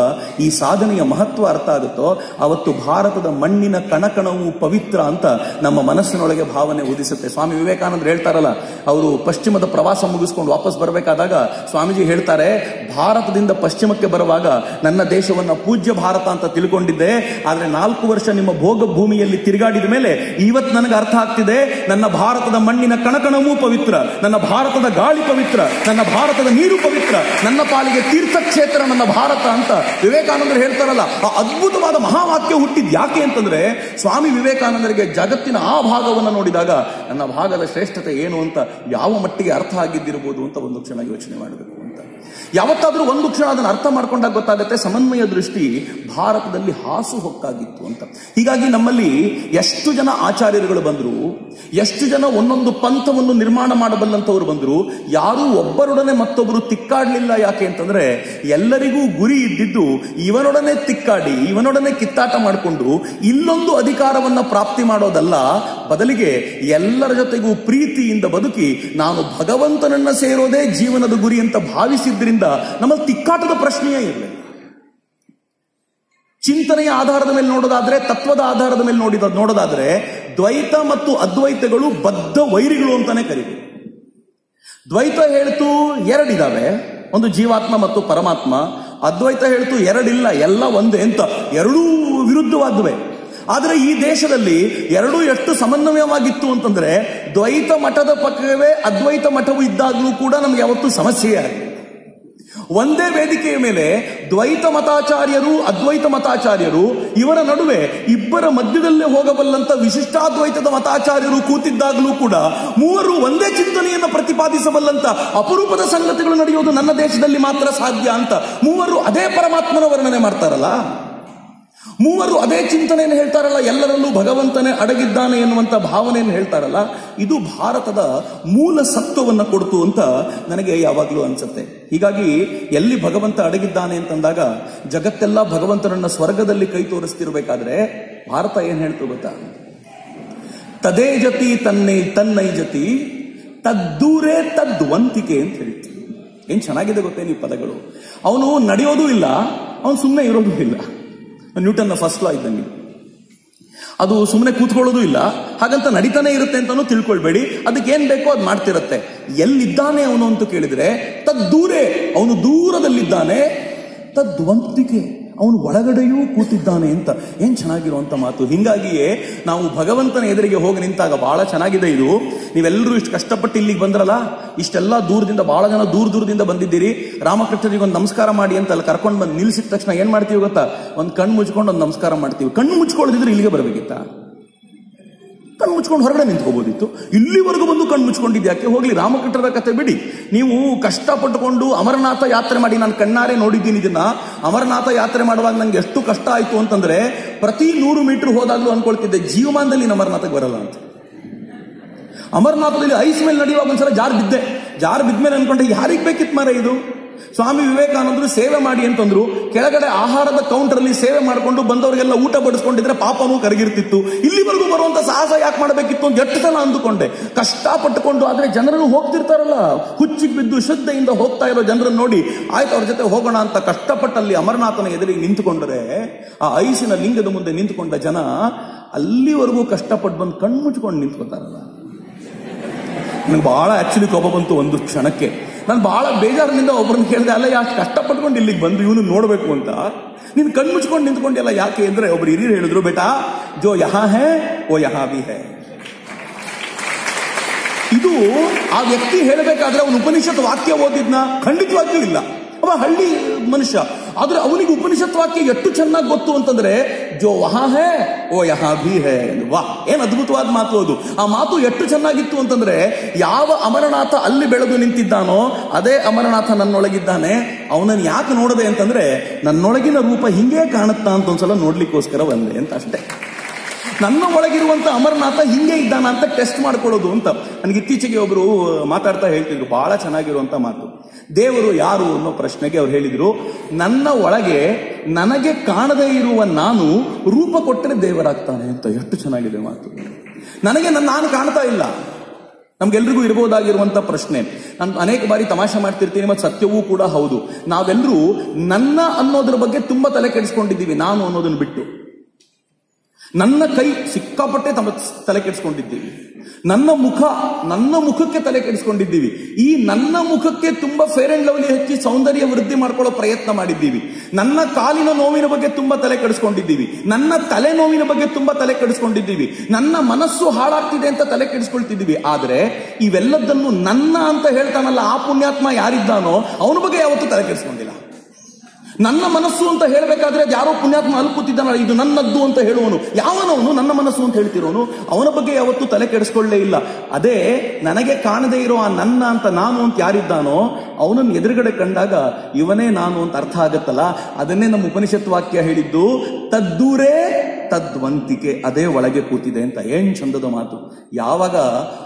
S1: ಈ ಸಾಧನೆಯ ಮಹತ್ವ ಅರ್ಥ ಆಗುತ್ತೋ ಅವತ್ತು ಭಾರತದ ಮಣ್ಣಿನ ಕಣಕಣವು ಪವಿತ್ರ ಅಂತ ನಮ್ಮ ಮನಸ್ಸಿನೊಳಗೆ ಭಾವನೆ ಉದಿಸುತ್ತೆ. ಸ್ವಾಮಿ ವಿವೇಕಾನಂದರು ಹೇಳ್ತಾರಲ್ಲ, ಅವರು ಪಶ್ಚಿಮದ ಪ್ರವಾಸ ಮುಗಿಸ್ಕೊಂಡು ವಾಪಸ್ ಬರಬೇಕಾದಾಗ ಸ್ವಾಮೀಜಿ ಹೇಳ್ತಾರೆ, ಭಾರತದಿಂದ ಪಶ್ಚಿಮಕ್ಕೆ ಬರುವಾಗ ನನ್ನ ದೇಶವನ್ನ ಪೂಜ್ಯ ಭಾರತ ಅಂತ ತಿಳ್ಕೊಂಡಿದ್ದೆ, ಆದ್ರೆ 4 ವರ್ಷ ನಿಮ್ಮ ಭೋಗ ಭೂಮಿಯಲ್ಲಿ ತಿರುಗಾಡಿದ ಮೇಲೆ ಇವತ್ತು ನನಗೆ ಅರ್ಥ ಆಗ್ತಿದೆ, ನನ್ನ ಭಾರತದ ಮಣ್ಣಿನ ಕಣಕಣವೂ ಪವಿತ್ರ, ನನ್ನ ಭಾರತದ ಗಾಳಿ ಪವಿತ್ರ, ನನ್ನ ಭಾರತದ ನೀರು ಪವಿತ್ರ, ನನ್ನ ಪಾಲಿಗೆ ತೀರ್ಥಕ್ಷೇತ್ರ ನನ್ನ ಭಾರತ ಅಂತ ವಿವೇಕಾನಂದರು ಹೇಳ್ತಾರಲ್ಲ. ಆ ಅದ್ಭುತವಾದ ಮಹಾವಾಕ್ಯ ಹುಟ್ಟಿದ್ ಯಾಕೆ ಅಂತಂದ್ರೆ, ಸ್ವಾಮಿ ವಿವೇಕಾನಂದರಿಗೆ ಜಗತ್ತಿನ ಆ ಭಾಗವನ್ನು ನೋಡಿದಾಗ ನನ್ನ ಭಾಗದ ಶ್ರೇಷ್ಠತೆ ಏನು ಅಂತ ಯಾವ ಮಟ್ಟಿಗೆ ಅರ್ಥ ಆಗಿದ್ದಿರಬಹುದು ಅಂತ ಒಂದು ಕ್ಷಣ ಯೋಚನೆ ಮಾಡಬೇಕು ಅಂತ. ಯಾವತ್ತಾದ್ರೂ ಒಂದು ಕ್ಷಣ ಅದನ್ನು ಅರ್ಥ ಮಾಡ್ಕೊಂಡಾಗ ಗೊತ್ತಾಗುತ್ತೆ ಸಮನ್ವಯ ದೃಷ್ಟಿ ಭಾರತದಲ್ಲಿ ಹಾಸು ಹೊಕ್ಕಾಗಿತ್ತು ಅಂತ. ಹೀಗಾಗಿ ನಮ್ಮಲ್ಲಿ ಎಷ್ಟು ಜನ ಆಚಾರ್ಯರುಗಳು ಬಂದ್ರು, ಎಷ್ಟು ಜನ ಒಂದೊಂದು ಪಂಥವನ್ನು ನಿರ್ಮಾಣ ಮಾಡಬಲ್ಲಂತವ್ರು ಬಂದ್ರು, ಯಾರೂ ಒಬ್ಬರೊಡನೆ ಮತ್ತೊಬ್ಬರು ತಿಕ್ಕಾಡ್ಲಿಲ್ಲ. ಯಾಕೆ ಅಂತಂದ್ರೆ ಎಲ್ಲರಿಗೂ ಗುರಿ ಇದ್ದಿದ್ದು ಇವನೊಡನೆ ತಿಕ್ಕಾಡಿ ಇವನೊಡನೆ ಕಿತ್ತಾಟ ಮಾಡಿಕೊಂಡು ಇಲ್ಲೊಂದು ಅಧಿಕಾರವನ್ನ ಪ್ರಾಪ್ತಿ ಮಾಡೋದಲ್ಲ, ಬದಲಿಗೆ ಎಲ್ಲರ ಜೊತೆಗೂ ಪ್ರೀತಿಯಿಂದ ಬದುಕಿ ನಾನು ಭಗವಂತನನ್ನ ಸೇರೋದೇ ಜೀವನದ ಗುರಿ ಅಂತ ಭಾವಿಸಿದ್ರಿಂದ ನಮ್ಮಲ್ಲಿ ತಿಕ್ಕಾಟದ ಪ್ರಶ್ನೆಯೇ ಇರಲಿಲ್ಲ. ಚಿಂತನೆಯ ಆಧಾರದ ಮೇಲೆ ನೋಡೋದಾದ್ರೆ, ತತ್ವದ ಆಧಾರದ ಮೇಲೆ ನೋಡೋದಾದ್ರೆ ದ್ವೈತ ಮತ್ತು ಅದ್ವೈತಗಳು ಬದ್ಧ ವೈರಿಗಳು ಅಂತಾನೆ ಕರೀತೀವಿ. ದ್ವೈತ ಹೇಳ್ತು 2 ಇದಾವೆ, ಒಂದು ಜೀವಾತ್ಮ ಮತ್ತು ಪರಮಾತ್ಮ. ಅದ್ವೈತ ಹೇಳ್ತು 2 ಇಲ್ಲ, ಎಲ್ಲ ಒಂದೇ ಅಂತ. ಎರಡೂ ವಿರುದ್ಧವಾದವೇ. ಆದರೆ ಈ ದೇಶದಲ್ಲಿ ಎರಡೂ ಎಷ್ಟು ಸಮನ್ವಯವಾಗಿತ್ತು ಅಂತಂದ್ರೆ, ದ್ವೈತ ಮಠದ ಪಕ್ಕವೇ ಅದ್ವೈತ ಮಠವು ಇದ್ದಾಗಲೂ ಕೂಡ ನಮ್ಗೆ ಯಾವತ್ತೂ ಸಮಸ್ಯೆಯೇ ಆಗಿದೆ. ಒಂದೇ ವೇದಿಕೆಯ ಮೇಲೆ ದ್ವೈತ ಮತಾಚಾರ್ಯರು ಅದ್ವೈತ ಮತಾಚಾರ್ಯರು, ಇವರ ನಡುವೆ ಇಬ್ಬರ ಮಧ್ಯದಲ್ಲೇ ಹೋಗಬಲ್ಲಂತ ವಿಶಿಷ್ಟಾದ್ವೈತದ ಮತಾಚಾರ್ಯರು ಕೂತಿದ್ದಾಗಲೂ ಕೂಡ ಮೂವರು ಒಂದೇ ಚಿಂತನೆಯನ್ನು ಪ್ರತಿಪಾದಿಸಬಲ್ಲಂತ ಅಪರೂಪದ ಸಂಗತಿಗಳು ನಡೆಯೋದು ನನ್ನ ದೇಶದಲ್ಲಿ ಮಾತ್ರ ಸಾಧ್ಯ ಅಂತ ಮೂವರು ಅದೇ ಪರಮಾತ್ಮನ ವರ್ಣನೆ ಮಾಡ್ತಾರಲ್ಲ, ಮೂವರು ಅದೇ ಚಿಂತನೆಯನ್ನು ಹೇಳ್ತಾರಲ್ಲ, ಎಲ್ಲರಲ್ಲೂ ಭಗವಂತನೇ ಅಡಗಿದ್ದಾನೆ ಎನ್ನುವಂತ ಭಾವನೆಯನ್ನು ಹೇಳ್ತಾರಲ್ಲ, ಇದು ಭಾರತದ ಮೂಲ ಸತ್ವವನ್ನು ಕೊಡ್ತು ಅಂತ ನನಗೆ ಯಾವಾಗಲೂ ಅನ್ಸುತ್ತೆ. ಹೀಗಾಗಿ ಎಲ್ಲಿ ಭಗವಂತ ಅಡಗಿದ್ದಾನೆ ಅಂತಂದಾಗ ಜಗತ್ತೆಲ್ಲ ಭಗವಂತನನ್ನ ಸ್ವರ್ಗದಲ್ಲಿ ಕೈ ತೋರಿಸ್ತಿರ್ಬೇಕಾದ್ರೆ ಭಾರತ ಏನ್ ಹೇಳ್ತು ಗೊತ್ತಾ? ತದೇ ಜತಿ ತನ್ನೈ ಜತಿ ತದ್ದೂರೇ ತದ್ವಂತಿಕೆ ಅಂತ ಹೇಳ್ತೀವಿ. ಏನ್ ಚೆನ್ನಾಗಿದೆ ಗೊತ್ತೇನು ಈ ಪದಗಳು. ಅವನು ನಡೆಯೋದೂ ಇಲ್ಲ, ಅವನು ಸುಮ್ಮನೆ ಇರೋದೂ ಇಲ್ಲ. ನ್ಯೂಟನ್ನ ಫಸ್ಟ್ ಲಾ ಇದ್ದಂಗೆ ಅದು ಸುಮ್ಮನೆ ಕೂತ್ಕೊಳ್ಳೋದು ಇಲ್ಲ, ಹಾಗಂತ ನಡೀತಾನೆ ಇರುತ್ತೆ ಅಂತಾನು ತಿಳ್ಕೊಳ್ಬೇಡಿ. ಅದಕ್ಕೆ ಏನ್ ಬೇಕೋ ಅದು ಮಾಡ್ತಿರತ್ತೆ. ಎಲ್ಲಿದ್ದಾನೆ ಅವನು ಅಂತ ಕೇಳಿದ್ರೆ ತದ್ದೂರೇ, ಅವನು ದೂರದಲ್ಲಿದ್ದಾನೆ, ತದ್ವಂತಿಕೆ ಅವನು ಒಳಗಡೆಯೂ ಕೂತಿದ್ದಾನೆ ಅಂತ. ಏನ್ ಚೆನ್ನಾಗಿರುವಂತ ಮಾತು. ಹಿಂಗಾಗಿಯೇ ನಾವು ಭಗವಂತನ ಎದುರಿಗೆ ಹೋಗಿ ನಿಂತಾಗ ಬಹಳ ಚೆನ್ನಾಗಿದೆ ಇದು. ನೀವೆಲ್ಲರೂ ಇಷ್ಟು ಕಷ್ಟಪಟ್ಟು ಇಲ್ಲಿಗೆ ಬಂದ್ರಲ್ಲ, ಇಷ್ಟೆಲ್ಲ ದೂರದಿಂದ ಬಹಳ ಜನ ದೂರದಿಂದ ಬಂದಿದ್ದೀರಿ. ರಾಮಕೃಷ್ಣರಿಗೆ ಒಂದು ನಮಸ್ಕಾರ ಮಾಡಿ ಅಂತ ಅಲ್ಲಿ ಕರ್ಕೊಂಡು ಬಂದು ನಿಲ್ಸಿದ ತಕ್ಷಣ ಏನ್ ಮಾಡ್ತೀವಿ ಗೊತ್ತಾ? ಒಂದು ಕಣ್ಣು ಮುಚ್ಕೊಂಡು ಒಂದು ನಮಸ್ಕಾರ ಮಾಡ್ತೀವಿ. ಕಣ್ಣು ಮುಚ್ಕೊಳ್ಳೋದಿದ್ರೆ ಇಲ್ಲಿಗೆ ಬರಬೇಕಿತ್ತ? ಕಣ್ಣು ಮುಚ್ಕೊಂಡು ಹೊರಗಡೆ ನಿಂತ್ಕೋಬೋದಿತ್ತು. ಇಲ್ಲಿವರೆಗೂ ಬಂದು ಕಣ್ಣು ಮುಚ್ಕೊಂಡಿದ್ಯಾಕೆ? ಹೋಗ್ಲಿ, ರಾಮಕೃಷ್ಣರ ಕತೆ ಬಿಡಿ. ನೀವು ಕಷ್ಟಪಟ್ಟುಕೊಂಡು ಅಮರನಾಥ ಯಾತ್ರೆ ಮಾಡಿ, ನಾನು ಕಣ್ಣಾರೆ ನೋಡಿದ್ದೀನಿ ಇದನ್ನ. ಅಮರನಾಥ ಯಾತ್ರೆ ಮಾಡುವಾಗ ನಂಗೆ ಎಷ್ಟು ಕಷ್ಟ ಆಯ್ತು ಅಂತಂದ್ರೆ, ಪ್ರತಿ 100 ಮೀಟರ್ ಹೋದಾಗ್ಲೂ ಅನ್ಕೊಳ್ತಿದ್ದೆ ಜೀವಮಾನದಲ್ಲಿ ಅಮರನಾಥಕ್ಕೆ ಬರಲ್ಲ ಅಂತ. ಅಮರನಾಥದಲ್ಲಿ ಐಸ್ ಮೇಲೆ ನಡೆಯುವಾಗ ಒಂದ್ಸಲ ಜಾರ್ ಬಿದ್ಮೇಲೆ ಅನ್ಕೊಂಡೆ ಯಾರಿಗೆ ಬೇಕಿತ್ತು ಮಾರ ಇದು. ಸ್ವಾಮಿ ವಿವೇಕಾನಂದರು ಸೇವೆ ಮಾಡಿ ಅಂತಂದ್ರು. ಕೆಳಗಡೆ ಆಹಾರದ ಕೌಂಟರ್ ಅಲ್ಲಿ ಸೇವೆ ಮಾಡಿಕೊಂಡು ಬಂದವರಿಗೆಲ್ಲ ಊಟ ಬಡಿಸ್ಕೊಂಡಿದ್ರೆ ಪಾಪನೂ ಕರಗಿರ್ತಿತ್ತು. ಇಲ್ಲಿವರೆಗೂ ಬರುವಂತ ಸಾಹಸ ಯಾಕೆ ಮಾಡಬೇಕಿತ್ತು ಅಂತ ಎಷ್ಟು ಸಲ ಅಂದುಕೊಂಡೆ. ಕಷ್ಟಪಟ್ಟುಕೊಂಡು, ಆದ್ರೆ ಜನರನ್ನು ಹೋಗ್ತಿರ್ತಾರಲ್ಲ, ಹುಚ್ಚಿಗೆ ಬಿದ್ದು ಶ್ರದ್ಧೆಯಿಂದ ಹೋಗ್ತಾ ಇರೋ ಜನರನ್ನು ನೋಡಿ ಆಯ್ತು ಅವ್ರ ಜೊತೆ ಹೋಗೋಣ ಅಂತ ಕಷ್ಟಪಟ್ಟಲ್ಲಿ ಅಮರನಾಥನ ಎದುರಿಗೆ ನಿಂತುಕೊಂಡ್ರೆ, ಆ ಐಸಿನ ಲಿಂಗದ ಮುಂದೆ ನಿಂತುಕೊಂಡ ಜನ ಅಲ್ಲಿವರೆಗೂ ಕಷ್ಟಪಟ್ಟು ಬಂದು ಕಣ್ಣು ಮುಚ್ಕೊಂಡು ನಿಂತ್ಕೊತಾರಲ್ಲ. ನನಗೆ ಬಹಳ ಆಕ್ಚುಲಿ ಕೋಪ ಬಂತು ಒಂದು ಕ್ಷಣಕ್ಕೆ. ನಾನು ಬಹಳ ಬೇಜಾರಿನಿಂದ ಒಬ್ಬರನ್ನ ಕೇಳಿದೆ, ಅಲ್ಲ ಯಾಕೆ ಕಷ್ಟಪಟ್ಕೊಂಡು ಇಲ್ಲಿಗೆ ಬಂದು ಇವನು ನೋಡ್ಬೇಕು ಅಂತ, ನೀನು ಕಣ್ಮುಚ್ಕೊಂಡು ನಿಂತ್ಕೊಂಡಿಲ್ಲ ಯಾಕೆ ಅಂದ್ರೆ ಒಬ್ರು ಹಿರಿಯರು ಹೇಳಿದ್ರು, ಬೇಟಾ ಜೋ ಯಹಾ ಹೇ ಓ ಯಹಾ ಭಿ ಹೇ. ಇದು ಆ ವ್ಯಕ್ತಿ ಹೇಳಬೇಕಾದ್ರೆ ಅವನು ಉಪನಿಷತ್ ವಾಕ್ಯ ಓದಿದ್ನ? ಖಂಡಿತವಾಗಿಯೂ ಇಲ್ಲ. ಅವ ಹಳ್ಳಿ ಮನುಷ್ಯ, ಆದ್ರೆ ಅವನಿಗೆ ಉಪನಿಷತ್ ವಾಕ್ಯ ಎಷ್ಟು ಚೆನ್ನಾಗಿ ಗೊತ್ತು ಅಂತಂದ್ರೆ ಜೋ ವಹಾ ಹೇ ಓ ಯಹಾ ಭಿ ಹೇ. ವಾ, ಏನ್ ಅದ್ಭುತವಾದ ಮಾತು ಅದು. ಆ ಮಾತು ಎಷ್ಟು ಚೆನ್ನಾಗಿತ್ತು ಅಂತಂದ್ರೆ, ಯಾವ ಅಮರನಾಥ ಅಲ್ಲಿ ಬೆಳೆದು ನಿಂತಿದ್ದಾನೋ ಅದೇ ಅಮರನಾಥ ನನ್ನೊಳಗಿದ್ದಾನೆ. ಅವನನ್ನು ಯಾಕೆ ನೋಡದೆ ಅಂತಂದ್ರೆ ನನ್ನೊಳಗಿನ ರೂಪ ಹಿಂಗೇ ಕಾಣುತ್ತಾ ಅಂತ ಒಂದ್ಸಲ ನೋಡ್ಲಿಕ್ಕೋಸ್ಕರ ಬಂದೆ ಅಂತ ಅಷ್ಟೇ. ನನ್ನ ಒಳಗಿರುವಂತ ಅಮರನಾಥ ಹಿಂಗೆ ಇದ್ದಾನ ಅಂತ ಟೆಸ್ಟ್ ಮಾಡ್ಕೊಳ್ಳೋದು ಅಂತ. ನನಗೆ ಇತ್ತೀಚೆಗೆ ಒಬ್ರು ಮಾತಾಡ್ತಾ ಹೇಳ್ತಿದ್ರು, ಬಹಳ ಚೆನ್ನಾಗಿರುವಂತ ಮಾತು. ದೇವರು ಯಾರು ಅನ್ನೋ ಪ್ರಶ್ನೆಗೆ ಅವ್ರು ಹೇಳಿದ್ರು, ನನ್ನ ಒಳಗೆ ನನಗೆ ಕಾಣದೇ ಇರುವ ನಾನು ರೂಪ ಕೊಟ್ಟರೆ ದೇವರಾಗ್ತಾನೆ ಅಂತ. ಎಷ್ಟು ಚೆನ್ನಾಗಿದೆ ಮಾತು. ನನಗೆ ನಾನು ಕಾಣ್ತಾ ಇಲ್ಲ. ನಮ್ಗೆಲ್ರಿಗೂ ಇರಬಹುದಾಗಿರುವಂತ ಪ್ರಶ್ನೆ. ನಾನು ಅನೇಕ ಬಾರಿ ತಮಾಷೆ ಮಾಡ್ತಿರ್ತೀನಿ, ಮತ್ತು ಸತ್ಯವೂ ಕೂಡ ಹೌದು. ನಾವೆಲ್ಲರೂ ನನ್ನ ಅನ್ನೋದ್ರ ಬಗ್ಗೆ ತುಂಬಾ ತಲೆ ಕೆಡಿಸ್ಕೊಂಡಿದ್ದೀವಿ, ನಾನು ಅನ್ನೋದನ್ನ ಬಿಟ್ಟು. ನನ್ನ ಕೈ ಸಿಕ್ಕಾಪಟ್ಟೆ ತಲೆ ಕೆಡಿಸ್ಕೊಂಡಿದ್ದೀವಿ. ನನ್ನ ಮುಖಕ್ಕೆ ತಲೆ ಕೆಡಿಸ್ಕೊಂಡಿದ್ದೀವಿ. ಈ ನನ್ನ ಮುಖಕ್ಕೆ ತುಂಬಾ ಫೇರ್ ಅಂಡ್ ಲವ್ಲಿ ಹಚ್ಚಿ ಸೌಂದರ್ಯ ವೃದ್ಧಿ ಮಾಡ್ಕೊಳ್ಳೋ ಪ್ರಯತ್ನ ಮಾಡಿದ್ದೀವಿ. ನನ್ನ ಕಾಲಿನ ನೋವಿನ ಬಗ್ಗೆ ತುಂಬಾ ತಲೆ ಕೆಡಿಸ್ಕೊಂಡಿದ್ದೀವಿ. ನನ್ನ ತಲೆ ನೋವಿನ ಬಗ್ಗೆ ತುಂಬಾ ತಲೆ ಕೆಡಿಸ್ಕೊಂಡಿದ್ದೀವಿ. ನನ್ನ ಮನಸ್ಸು ಹಾಳಾಗ್ತಿದೆ ಅಂತ ತಲೆ ಕೆಡಿಸ್ಕೊಳ್ತಿದ್ದೀವಿ. ಆದ್ರೆ ಇವೆಲ್ಲದನ್ನು ನನ್ನ ಅಂತ ಹೇಳ್ತಾನಲ್ಲ ಆ ಪುಣ್ಯಾತ್ಮ ಯಾರಿದ್ದಾನೋ ಅವನ ಬಗ್ಗೆ ಯಾವತ್ತೂ ತಲೆ ಕೆಡಿಸ್ಕೊಂಡಿಲ್ಲ. ನನ್ನ ಮನಸ್ಸು ಅಂತ ಹೇಳಬೇಕಾದ್ರೆ ಯಾರೋ ಪುಣ್ಯಾತ್ಮ ಅಲ್ಲಿ ಕೂತಿದ್ದಾನಲ್ಲ, ಇದು ನನ್ನದ್ದು ಅಂತ ಹೇಳುವನು ಯಾವನವನು? ನನ್ನ ಮನಸ್ಸು ಅಂತ ಹೇಳ್ತಿರೋನು, ಅವನ ಬಗ್ಗೆ ಯಾವತ್ತೂ ತಲೆ ಕೆಡಿಸ್ಕೊಳ್ಳೇ ಇಲ್ಲ. ಅದೇ ನನಗೆ ಕಾಣದೇ ಇರೋ ಆ ನನ್ನ ಅಂತ ನಾನು ಅಂತ ಯಾರಿದ್ದಾನೋ ಅವನನ್ನು ಎದುರುಗಡೆ ಕಂಡಾಗ ಇವನೇ ನಾನು ಅಂತ ಅರ್ಥ ಆಗತ್ತಲ್ಲ. ಅದನ್ನೇ ನಮ್ಮ ಉಪನಿಷತ್ ವಾಕ್ಯ ಹೇಳಿದ್ದು, ತದ್ದೂರೇ ತದ್ವಂತಿಕೆ, ಅದೇ ಒಳಗೆ ಕೂತಿದೆ ಅಂತ. ಏನ್ ಚಂದದ ಮಾತು. ಯಾವಾಗ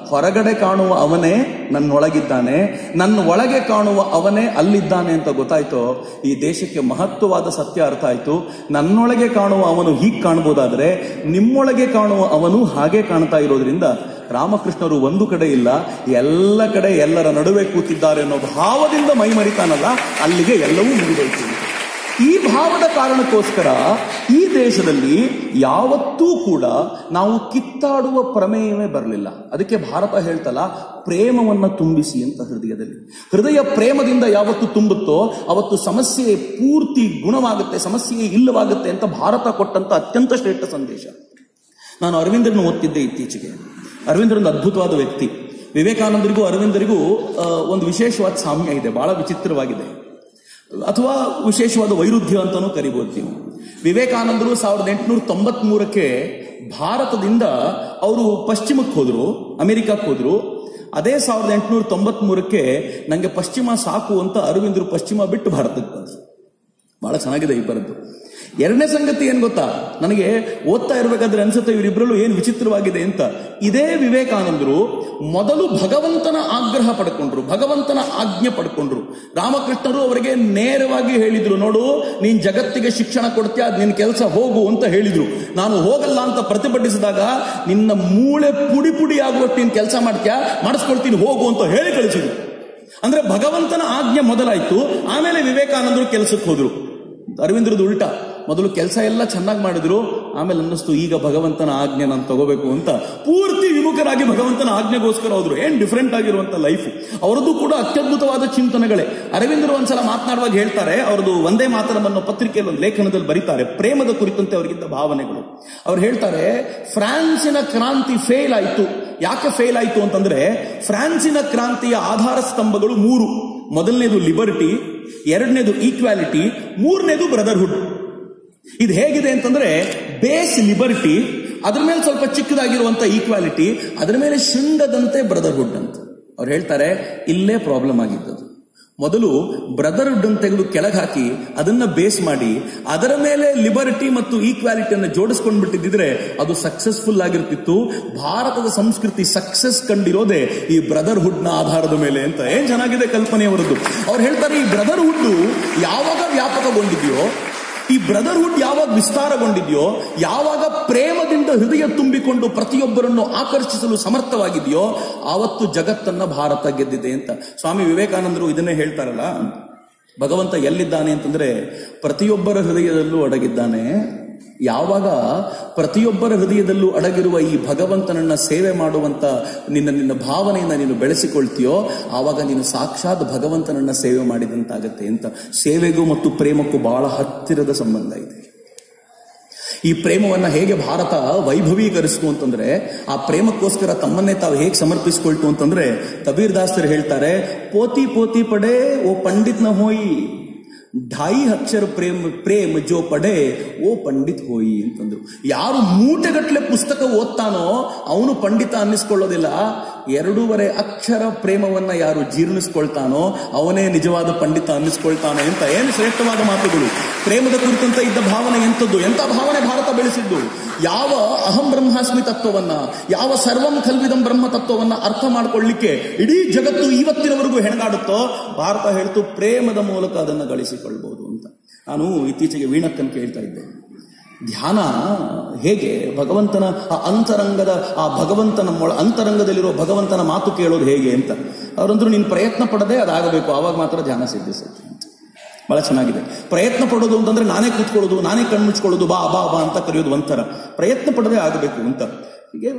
S1: ಹೊರಗಡೆ ಕಾಣುವ ಅವನೇ ನನ್ನೊಳಗಿದ್ದಾನೆ, ನನ್ನ ಒಳಗೆ ಕಾಣುವ ಅವನೇ ಅಲ್ಲಿದ್ದಾನೆ ಅಂತ ಗೊತ್ತಾಯ್ತೋ, ಈ ದೇಶಕ್ಕೆ ಮಹತ್ವವಾದ ಸತ್ಯ ಅರ್ಥ ಆಯ್ತು. ನನ್ನೊಳಗೆ ಕಾಣುವ ಅವನು ಹೀಗೆ ಕಾಣಬಹುದಾದ್ರೆ ನಿಮ್ಮೊಳಗೆ ಕಾಣುವ ಅವನು ಹಾಗೆ ಕಾಣ್ತಾ ಇರೋದ್ರಿಂದ ರಾಮಕೃಷ್ಣರು ಒಂದು ಕಡೆ ಇಲ್ಲ, ಎಲ್ಲ ಕಡೆ ಎಲ್ಲರ ನಡುವೆ ಕೂತಿದ್ದಾರೆ ಅನ್ನೋ ಭಾವದಿಂದ ಮೈ ಮರಿತಾನಲ್ಲ, ಅಲ್ಲಿಗೆ ಎಲ್ಲವೂ ಮುಗಿದೋಯ್ತು. ಈ ಭಾವದ ಕಾರಣಕ್ಕೋಸ್ಕರ ಈ ದೇಶದಲ್ಲಿ ಯಾವತ್ತೂ ಕೂಡ ನಾವು ಕಿತ್ತಾಡುವ ಪ್ರಮೇಯವೇ ಬರಲಿಲ್ಲ. ಅದಕ್ಕೆ ಭಾರತ ಹೇಳ್ತಲ್ಲ, ಪ್ರೇಮವನ್ನ ತುಂಬಿಸಿ ಅಂತ ಹೃದಯದಲ್ಲಿ. ಹೃದಯ ಪ್ರೇಮದಿಂದ ಯಾವತ್ತು ತುಂಬುತ್ತೋ ಅವತ್ತು ಸಮಸ್ಯೆ ಪೂರ್ತಿ ಗುಣವಾಗುತ್ತೆ, ಸಮಸ್ಯೆ ಇಲ್ಲವಾಗುತ್ತೆ ಅಂತ ಭಾರತ ಕೊಟ್ಟಂತ ಅತ್ಯಂತ ಶ್ರೇಷ್ಠ ಸಂದೇಶ. ನಾನು ಅರವಿಂದರನ್ನು ಓದ್ತಿದ್ದೆ ಇತ್ತೀಚೆಗೆ. ಅರವಿಂದರೊಂದು ಅದ್ಭುತವಾದ ವ್ಯಕ್ತಿ. ವಿವೇಕಾನಂದರಿಗೂ ಅರವಿಂದರಿಗೂ ಒಂದು ವಿಶೇಷವಾದ ಸಾಮ್ಯ ಇದೆ, ಬಹಳ ವಿಚಿತ್ರವಾಗಿದೆ, ಅಥವಾ ವಿಶೇಷವಾದ ವೈರುಧ್ಯ ಅಂತಾನೂ ಕರಿಬಹುದು. ವಿವೇಕಾನಂದರು 1893ಕ್ಕೆ ಭಾರತದಿಂದ ಅವರು ಪಶ್ಚಿಮಕ್ಕೆ ಹೋದ್ರು, ಅಮೆರಿಕಕ್ಕೆ ಹೋದ್ರು. ಅದೇ 1893ಕ್ಕೆ ನಂಗೆ ಪಶ್ಚಿಮ ಸಾಕು ಅಂತ ಅರವಿಂದರು ಪಶ್ಚಿಮ ಬಿಟ್ಟು ಭಾರತಕ್ಕೆ ಬಂದರು. ಬಹಳ ಚೆನ್ನಾಗಿದೆ ಈ ಬರದ್ದು. ಎರಡನೇ ಸಂಗತಿ ಏನ್ ಗೊತ್ತಾ, ನನಗೆ ಓದ್ತಾ ಇರ್ಬೇಕಾದ್ರೆ ಅನ್ಸುತ್ತೆ ಇವರಿಬ್ರಲ್ಲೂ ಏನ್ ವಿಚಿತ್ರವಾಗಿದೆ ಅಂತ. ಇದೇ ವಿವೇಕಾನಂದರು ಮೊದಲು ಭಗವಂತನ ಆಗ್ರಹ ಪಡ್ಕೊಂಡ್ರು, ಭಗವಂತನ ಆಜ್ಞೆ ಪಡ್ಕೊಂಡ್ರು. ರಾಮಕೃಷ್ಣರು ಅವರಿಗೆ ನೇರವಾಗಿ ಹೇಳಿದ್ರು, ನೋಡು ನೀನ್ ಜಗತ್ತಿಗೆ ಶಿಕ್ಷಣ ಕೊಡ್ತೀಯ, ಅದ್ ನಿನ್ ಕೆಲಸ ಹೋಗು ಅಂತ ಹೇಳಿದ್ರು. ನಾನು ಹೋಗಲ್ಲ ಅಂತ ಪ್ರತಿಭಟಿಸಿದಾಗ, ನಿನ್ನ ಮೂಳೆ ಪುಡಿ ಪುಡಿ ಆಗುವಷ್ಟು ನೀನ್ ಕೆಲಸ ಮಾಡ್ತೀಯಾ, ಮಾಡಿಸ್ಕೊಳ್ತೀನಿ ಹೋಗು ಅಂತ ಹೇಳಿ ಕಳಿಸಿದ್ರು. ಅಂದ್ರೆ ಭಗವಂತನ ಆಜ್ಞೆ ಮೊದಲಾಯ್ತು, ಆಮೇಲೆ ವಿವೇಕಾನಂದರು ಕೆಲಸಕ್ಕೆ ಹೋದ್ರು. ಅರವಿಂದ್ರದ್ದು ಉಲ್ಟಾ, ಮೊದಲು ಕೆಲಸ ಎಲ್ಲ ಚೆನ್ನಾಗಿ ಮಾಡಿದ್ರು, ಆಮೇಲೆ ಅನ್ನಿಸ್ತು ಈಗ ಭಗವಂತನ ಆಜ್ಞೆ ನಾನು ತಗೋಬೇಕು ಅಂತ ಪೂರ್ತಿ ವಿಮುಖರಾಗಿ ಭಗವಂತನ ಆಜ್ಞೆಗೋಸ್ಕರ ಹೋದ್ರು. ಏನ್ ಡಿಫರೆಂಟ್ ಆಗಿರುವಂತ ಲೈಫ್ ಅವರದ್ದು ಕೂಡ. ಅತ್ಯದ್ಭುತವಾದ ಚಿಂತನೆಗಳೇ. ಅರವಿಂದರು ಒಂದ್ಸಲ ಮಾತನಾಡುವಾಗ ಹೇಳ್ತಾರೆ, ಅವರದು ಒಂದೇ ಮಾತರಂ ಅನ್ನೋ ಪತ್ರಿಕೆಯಲ್ಲಿ ಒಂದು ಲೇಖನದಲ್ಲಿ ಬರೀತಾರೆ ಪ್ರೇಮದ ಕುರಿತಂತೆ ಅವರಿಗಿದ್ದ ಭಾವನೆಗಳು. ಅವ್ರು ಹೇಳ್ತಾರೆ, ಫ್ರಾನ್ಸಿನ ಕ್ರಾಂತಿ ಫೇಲ್ ಆಯ್ತು. ಯಾಕೆ ಫೇಲ್ ಆಯ್ತು ಅಂತಂದ್ರೆ, ಫ್ರಾನ್ಸಿನ ಕ್ರಾಂತಿಯ ಆಧಾರ ಸ್ತಂಭಗಳು 3. ಮೊದಲನೇದು ಲಿಬರ್ಟಿ, ಎರಡನೇದು ಈಕ್ವಾಲಿಟಿ, ಮೂರನೇದು ಬ್ರದರ್ಹುಡ್. ಇದು ಹೇಗಿದೆ ಅಂತಂದ್ರೆ, ಬೇಸ್ ಲಿಬರ್ಟಿ, ಅದ್ರ ಮೇಲೆ ಸ್ವಲ್ಪ ಚಿಕ್ಕದಾಗಿರುವಂತ ಈಕ್ವಾಲಿಟಿ, ಅದರ ಮೇಲೆ ಶೃಂಗದಂತೆ ಬ್ರದರ್ಹುಡ್ ಅಂತ. ಅವ್ರು ಹೇಳ್ತಾರೆ, ಇಲ್ಲೇ ಪ್ರಾಬ್ಲಮ್ ಆಗಿದ್ದದು. ಮೊದಲು ಬ್ರದರ್ಹುಡ್ ಅನ್ನು ತೆಗೆದು ಕೆಳಗೆ ಹಾಕಿ ಅದನ್ನ ಬೇಸ್ ಮಾಡಿ ಅದರ ಮೇಲೆ ಲಿಬರ್ಟಿ ಮತ್ತು ಈಕ್ವಾಲಿಟಿಯನ್ನು ಜೋಡಿಸ್ಕೊಂಡ್ಬಿಟ್ಟಿದ್ರೆ ಅದು ಸಕ್ಸಸ್ಫುಲ್ ಆಗಿರ್ತಿತ್ತು. ಭಾರತದ ಸಂಸ್ಕೃತಿ ಸಕ್ಸಸ್ ಕಂಡಿರೋದೇ ಈ ಬ್ರದರ್ಹುಡ್ ನ ಆಧಾರದ ಮೇಲೆ ಅಂತ. ಏನ್ ಚೆನ್ನಾಗಿದೆ ಕಲ್ಪನೆಯವರದ್ದು. ಅವ್ರು ಹೇಳ್ತಾರೆ, ಈ ಬ್ರದರ್ಹುಡ್ ಯಾವಾಗ ವ್ಯಾಪಕಗೊಂಡಿದೆಯೋ, ಈ ಬ್ರದರ್ಹುಡ್ ಯಾವಾಗ ವಿಸ್ತಾರಗೊಂಡಿದೆಯೋ, ಯಾವಾಗ ಪ್ರೇಮದಿಂದ ಹೃದಯ ತುಂಬಿಕೊಂಡು ಪ್ರತಿಯೊಬ್ಬರನ್ನು ಆಕರ್ಷಿಸಲು ಸಮರ್ಥವಾಗಿದೆಯೋ, ಆವತ್ತು ಜಗತ್ತನ್ನ ಭಾರತ ಗೆದ್ದಿದೆ ಅಂತ. ಸ್ವಾಮಿ ವಿವೇಕಾನಂದರು ಇದನ್ನೇ ಹೇಳ್ತಾರಲ್ಲ, ಭಗವಂತ ಎಲ್ಲಿದ್ದಾನೆ ಅಂತಂದ್ರೆ ಪ್ರತಿಯೊಬ್ಬರ ಹೃದಯದಲ್ಲೂ ಅಡಗಿದ್ದಾನೆ. ಯಾವಾಗ ಪ್ರತಿಯೊಬ್ಬರ ಹೃದಯದಲ್ಲೂ ಅಡಗಿರುವ ಈ ಭಗವಂತನನ್ನ ಸೇವೆ ಮಾಡುವಂತ ನಿನ್ನ ಭಾವನೆಯನ್ನ ನೀನು ಬೆಳೆಸಿಕೊಳ್ತೀಯೋ ಆವಾಗ ನೀನು ಸಾಕ್ಷಾತ್ ಭಗವಂತನನ್ನ ಸೇವೆ ಮಾಡಿದಂತಾಗತ್ತೆ ಅಂತ. ಸೇವೆಗೂ ಮತ್ತು ಪ್ರೇಮಕ್ಕೂ ಬಹಳ ಹತ್ತಿರದ ಸಂಬಂಧ ಇದೆ. ಈ ಪ್ರೇಮವನ್ನ ಹೇಗೆ ಭಾರತ ವೈಭವೀಕರಿಸ್ತು ಅಂತಂದ್ರೆ, ಆ ಪ್ರೇಮಕ್ಕೋಸ್ಕರ ತಮ್ಮನ್ನೇ ತಾವು ಹೇಗೆ ಸಮರ್ಪಿಸಿಕೊಳ್ತು ಅಂತಂದ್ರೆ, ಕಬೀರ್ ದಾಸರು ಹೇಳ್ತಾರೆ, ಪೋತಿ ಪೋತಿ ಪಡೆ ಓ ಪಂಡಿತ್ ನ ಹೋಯಿ, 2.5 ಅಕ್ಷರ ಪ್ರೇಮ್ ಜೋ ಪಡೆ ಓ ಪಂಡಿತ್ ಹೋಯಿ ಅಂತಂದ್ರು. ಯಾರು ಮೂಟೆಗಟ್ಲೆ ಪುಸ್ತಕ ಓದ್ತಾನೋ ಅವನು ಪಂಡಿತ ಅನ್ನಿಸ್ಕೊಳ್ಳೋದಿಲ್ಲ. 2.5 ಅಕ್ಷರ ಪ್ರೇಮವನ್ನ ಯಾರು ಜೀರ್ಣಿಸ್ಕೊಳ್ತಾನೋ ಅವನೇ ನಿಜವಾದ ಪಂಡಿತ ಅನ್ನಿಸ್ಕೊಳ್ತಾನೆ ಅಂತ. ಏನು ಶ್ರೇಷ್ಠವಾದ ಮಾತುಗಳು! ಪ್ರೇಮದ ಕುರಿತಂತ ಇದ್ದ ಭಾವನೆ ಎಂಥದ್ದು, ಎಂಥ ಭಾವನೆ ಭಾರತ ಬೆಳೆಸಿದ್ದು! ಯಾವ ಅಹಂ ಬ್ರಹ್ಮಾಸ್ಮಿ ತತ್ವವನ್ನ, ಯಾವ ಸರ್ವಂ ಖಲ್ವಿದಂ ಬ್ರಹ್ಮ ತತ್ವವನ್ನ ಅರ್ಥ ಮಾಡ್ಕೊಳ್ಳಿಕ್ಕೆ ಇಡೀ ಜಗತ್ತು ಇವತ್ತಿನವರೆಗೂ ಹೆಣಗಾಡುತ್ತೋ, ಭಾರತ ಹೇಳ್ತು ಪ್ರೇಮದ ಮೂಲಕ ಅದನ್ನು ಗಳಿಸಿಕೊಳ್ಬಹುದು ಅಂತ. ನಾನು ಇತ್ತೀಚೆಗೆ ವೀಣಕ್ಕನ್ನು ಕೇಳ್ತಾ ಇದ್ದೆ, ಧ್ಯಾನ ಹೇಗೆ ಭಗವಂತನ ಆ ಅಂತರಂಗದ ಆ ಭಗವಂತನ ಅಂತರಂಗದಲ್ಲಿರುವ ಭಗವಂತನ ಮಾತು ಕೇಳೋದು ಹೇಗೆ ಅಂತ. ಅವರಂದ್ರು, ನೀನು ಪ್ರಯತ್ನ ಪಡದೆ ಅದಾಗಬೇಕು, ಆವಾಗ ಮಾತ್ರ ಧ್ಯಾನ ಸಿದ್ಧಿಸುತ್ತೆ ಅಂತ. ಬಹಳ ಚೆನ್ನಾಗಿದೆ. ಪ್ರಯತ್ನ ಪಡೋದು ಅಂತಂದ್ರೆ ನಾನೇ ಕೂತ್ಕೊಳ್ಳೋದು, ನಾನೇ ಕಣ್ಮುಚ್ಕೊಳ್ಳೋದು, ಬಾ ಬಾ ಬಾ ಅಂತ ಕರೆಯೋದು ಒಂಥರ. ಪ್ರಯತ್ನ ಪಡದೆ ಆಗಬೇಕು ಅಂತ. ಹೀಗೆ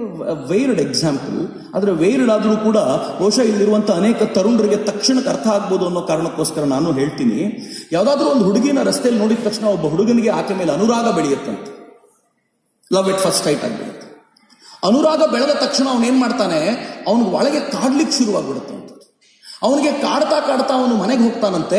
S1: ವೇರ್ಡ್ ಎಕ್ಸಾಂಪಲ್. ಆದ್ರೆ ವೇರ್ಡ್ ಆದ್ರೂ ಕೂಡ ಬಹುಶಃ ಇಲ್ಲಿರುವಂತ ಅನೇಕ ತರುಣರಿಗೆ ತಕ್ಷಣಕ್ಕೆ ಅರ್ಥ ಆಗ್ಬೋದು ಅನ್ನೋ ಕಾರಣಕ್ಕೋಸ್ಕರ ನಾನು ಹೇಳ್ತೀನಿ. ಯಾವ್ದಾದ್ರೂ ಒಂದು ಹುಡುಗಿನ ರಸ್ತೆಯಲ್ಲಿ ನೋಡಿದ ತಕ್ಷಣ ಒಬ್ಬ ಹುಡುಗನಿಗೆ ಆಕೆ ಮೇಲೆ ಅನುರಾಗ ಬೆಳೆಯುತ್ತಂತೆ. ಲವ್ ಎಟ್ ಫಸ್ಟ್ ಸೈಟ್ ಆಗಿಬಿಡುತ್ತೆ. ಅನುರಾಗ ಬೆಳೆದ ತಕ್ಷಣ ಅವನೇನ್ ಮಾಡ್ತಾನೆ, ಅವನಿಗೆ ಒಳಗೆ ಕಾಡ್ಲಿಕ್ಕೆ ಶುರುವಾಗ್ಬಿಡುತ್ತೆ. ಅವನಿಗೆ ಕಾಡ್ತಾ ಕಾಡ್ತಾ ಅವನು ಮನೆಗೆ ಹೋಗ್ತಾನಂತೆ.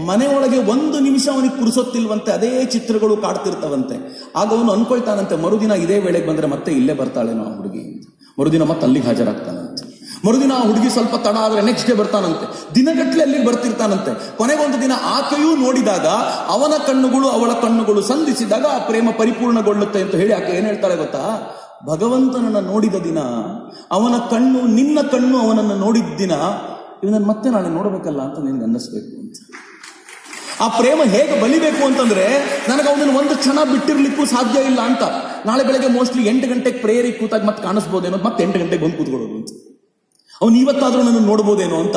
S1: ಮನೆಯೊಳಗೆ 1 ನಿಮಿಷ ಅವನಿಗೆ ಕುರಿಸೊತ್ತಿಲ್ವಂತೆ, ಅದೇ ಚಿತ್ರಗಳು ಕಾಡ್ತಿರ್ತವಂತೆ. ಆಗ ಅವನು ಅನ್ಕೊಳ್ತಾನಂತೆ, ಮರುದಿನ ಇದೇ ವೇಳೆಗೆ ಬಂದ್ರೆ ಮತ್ತೆ ಇಲ್ಲೇ ಬರ್ತಾಳೇನೋ ಆ ಹುಡುಗಿ ಅಂತ. ಮರುದಿನ ಮತ್ತೆ ಅಲ್ಲಿಗೆ ಹಾಜರಾಗ್ತಾನಂತೆ. ಮರುದಿನ ಆ ಹುಡುಗಿ ಸ್ವಲ್ಪ ತಡ ಆದ್ರೆ ನೆಕ್ಸ್ಟ್ ಡೇ ಬರ್ತಾನಂತೆ. ದಿನಗಟ್ಟಲೆ ಅಲ್ಲಿಗೆ ಬರ್ತಿರ್ತಾನಂತೆ. ಕೊನೆಗೊಂದು ದಿನ ಆಕೆಯೂ ನೋಡಿದಾಗ ಅವನ ಕಣ್ಣುಗಳು ಅವಳ ಕಣ್ಣುಗಳು ಸಂಧಿಸಿದಾಗ ಆ ಪ್ರೇಮ ಪರಿಪೂರ್ಣಗೊಳ್ಳುತ್ತೆ ಅಂತ ಹೇಳಿ ಆಕೆ ಏನ್ ಹೇಳ್ತಾಳೆ ಗೊತ್ತಾ, ಭಗವಂತನನ್ನ ನೋಡಿದ ದಿನ, ಅವನ ಕಣ್ಣು ನಿನ್ನ ಕಣ್ಣು ಅವನನ್ನು ನೋಡಿದ ದಿನ, ಇವನನ್ನು ಮತ್ತೆ ನಾಳೆ ನೋಡಬೇಕಲ್ಲ ಅಂತ ನಿನ್ಗೆ ಅನ್ನಿಸ್ಬೇಕು ಅಂತ. ಆ ಪ್ರೇಮ ಹೇಗೆ ಬಲಿಬೇಕು ಅಂತಂದ್ರೆ, ನನಗೆ ಅವನನ್ನು ಒಂದು ಕ್ಷಣ ಬಿಟ್ಟಿರ್ಲಿಕ್ಕೂ ಸಾಧ್ಯ ಇಲ್ಲ ಅಂತ. ನಾಳೆ ಬೆಳಗ್ಗೆ ಮೋಸ್ಟ್ಲಿ 8 ಗಂಟೆಗೆ ಪ್ರೇಯರಿಗೆ ಕೂತಾಗ ಮತ್ತೆ ಕಾಣಿಸ್ಬೋದೇನೋ, ಮತ್ತೆ 8 ಗಂಟೆಗೆ ಬಂದು ಕೂತ್ಕೊಳ್ಳೋದು ಅಂತ. ಅವನು ಇವತ್ತಾದ್ರೂ ನನ್ನ ನೋಡ್ಬೋದೇನೋ ಅಂತ.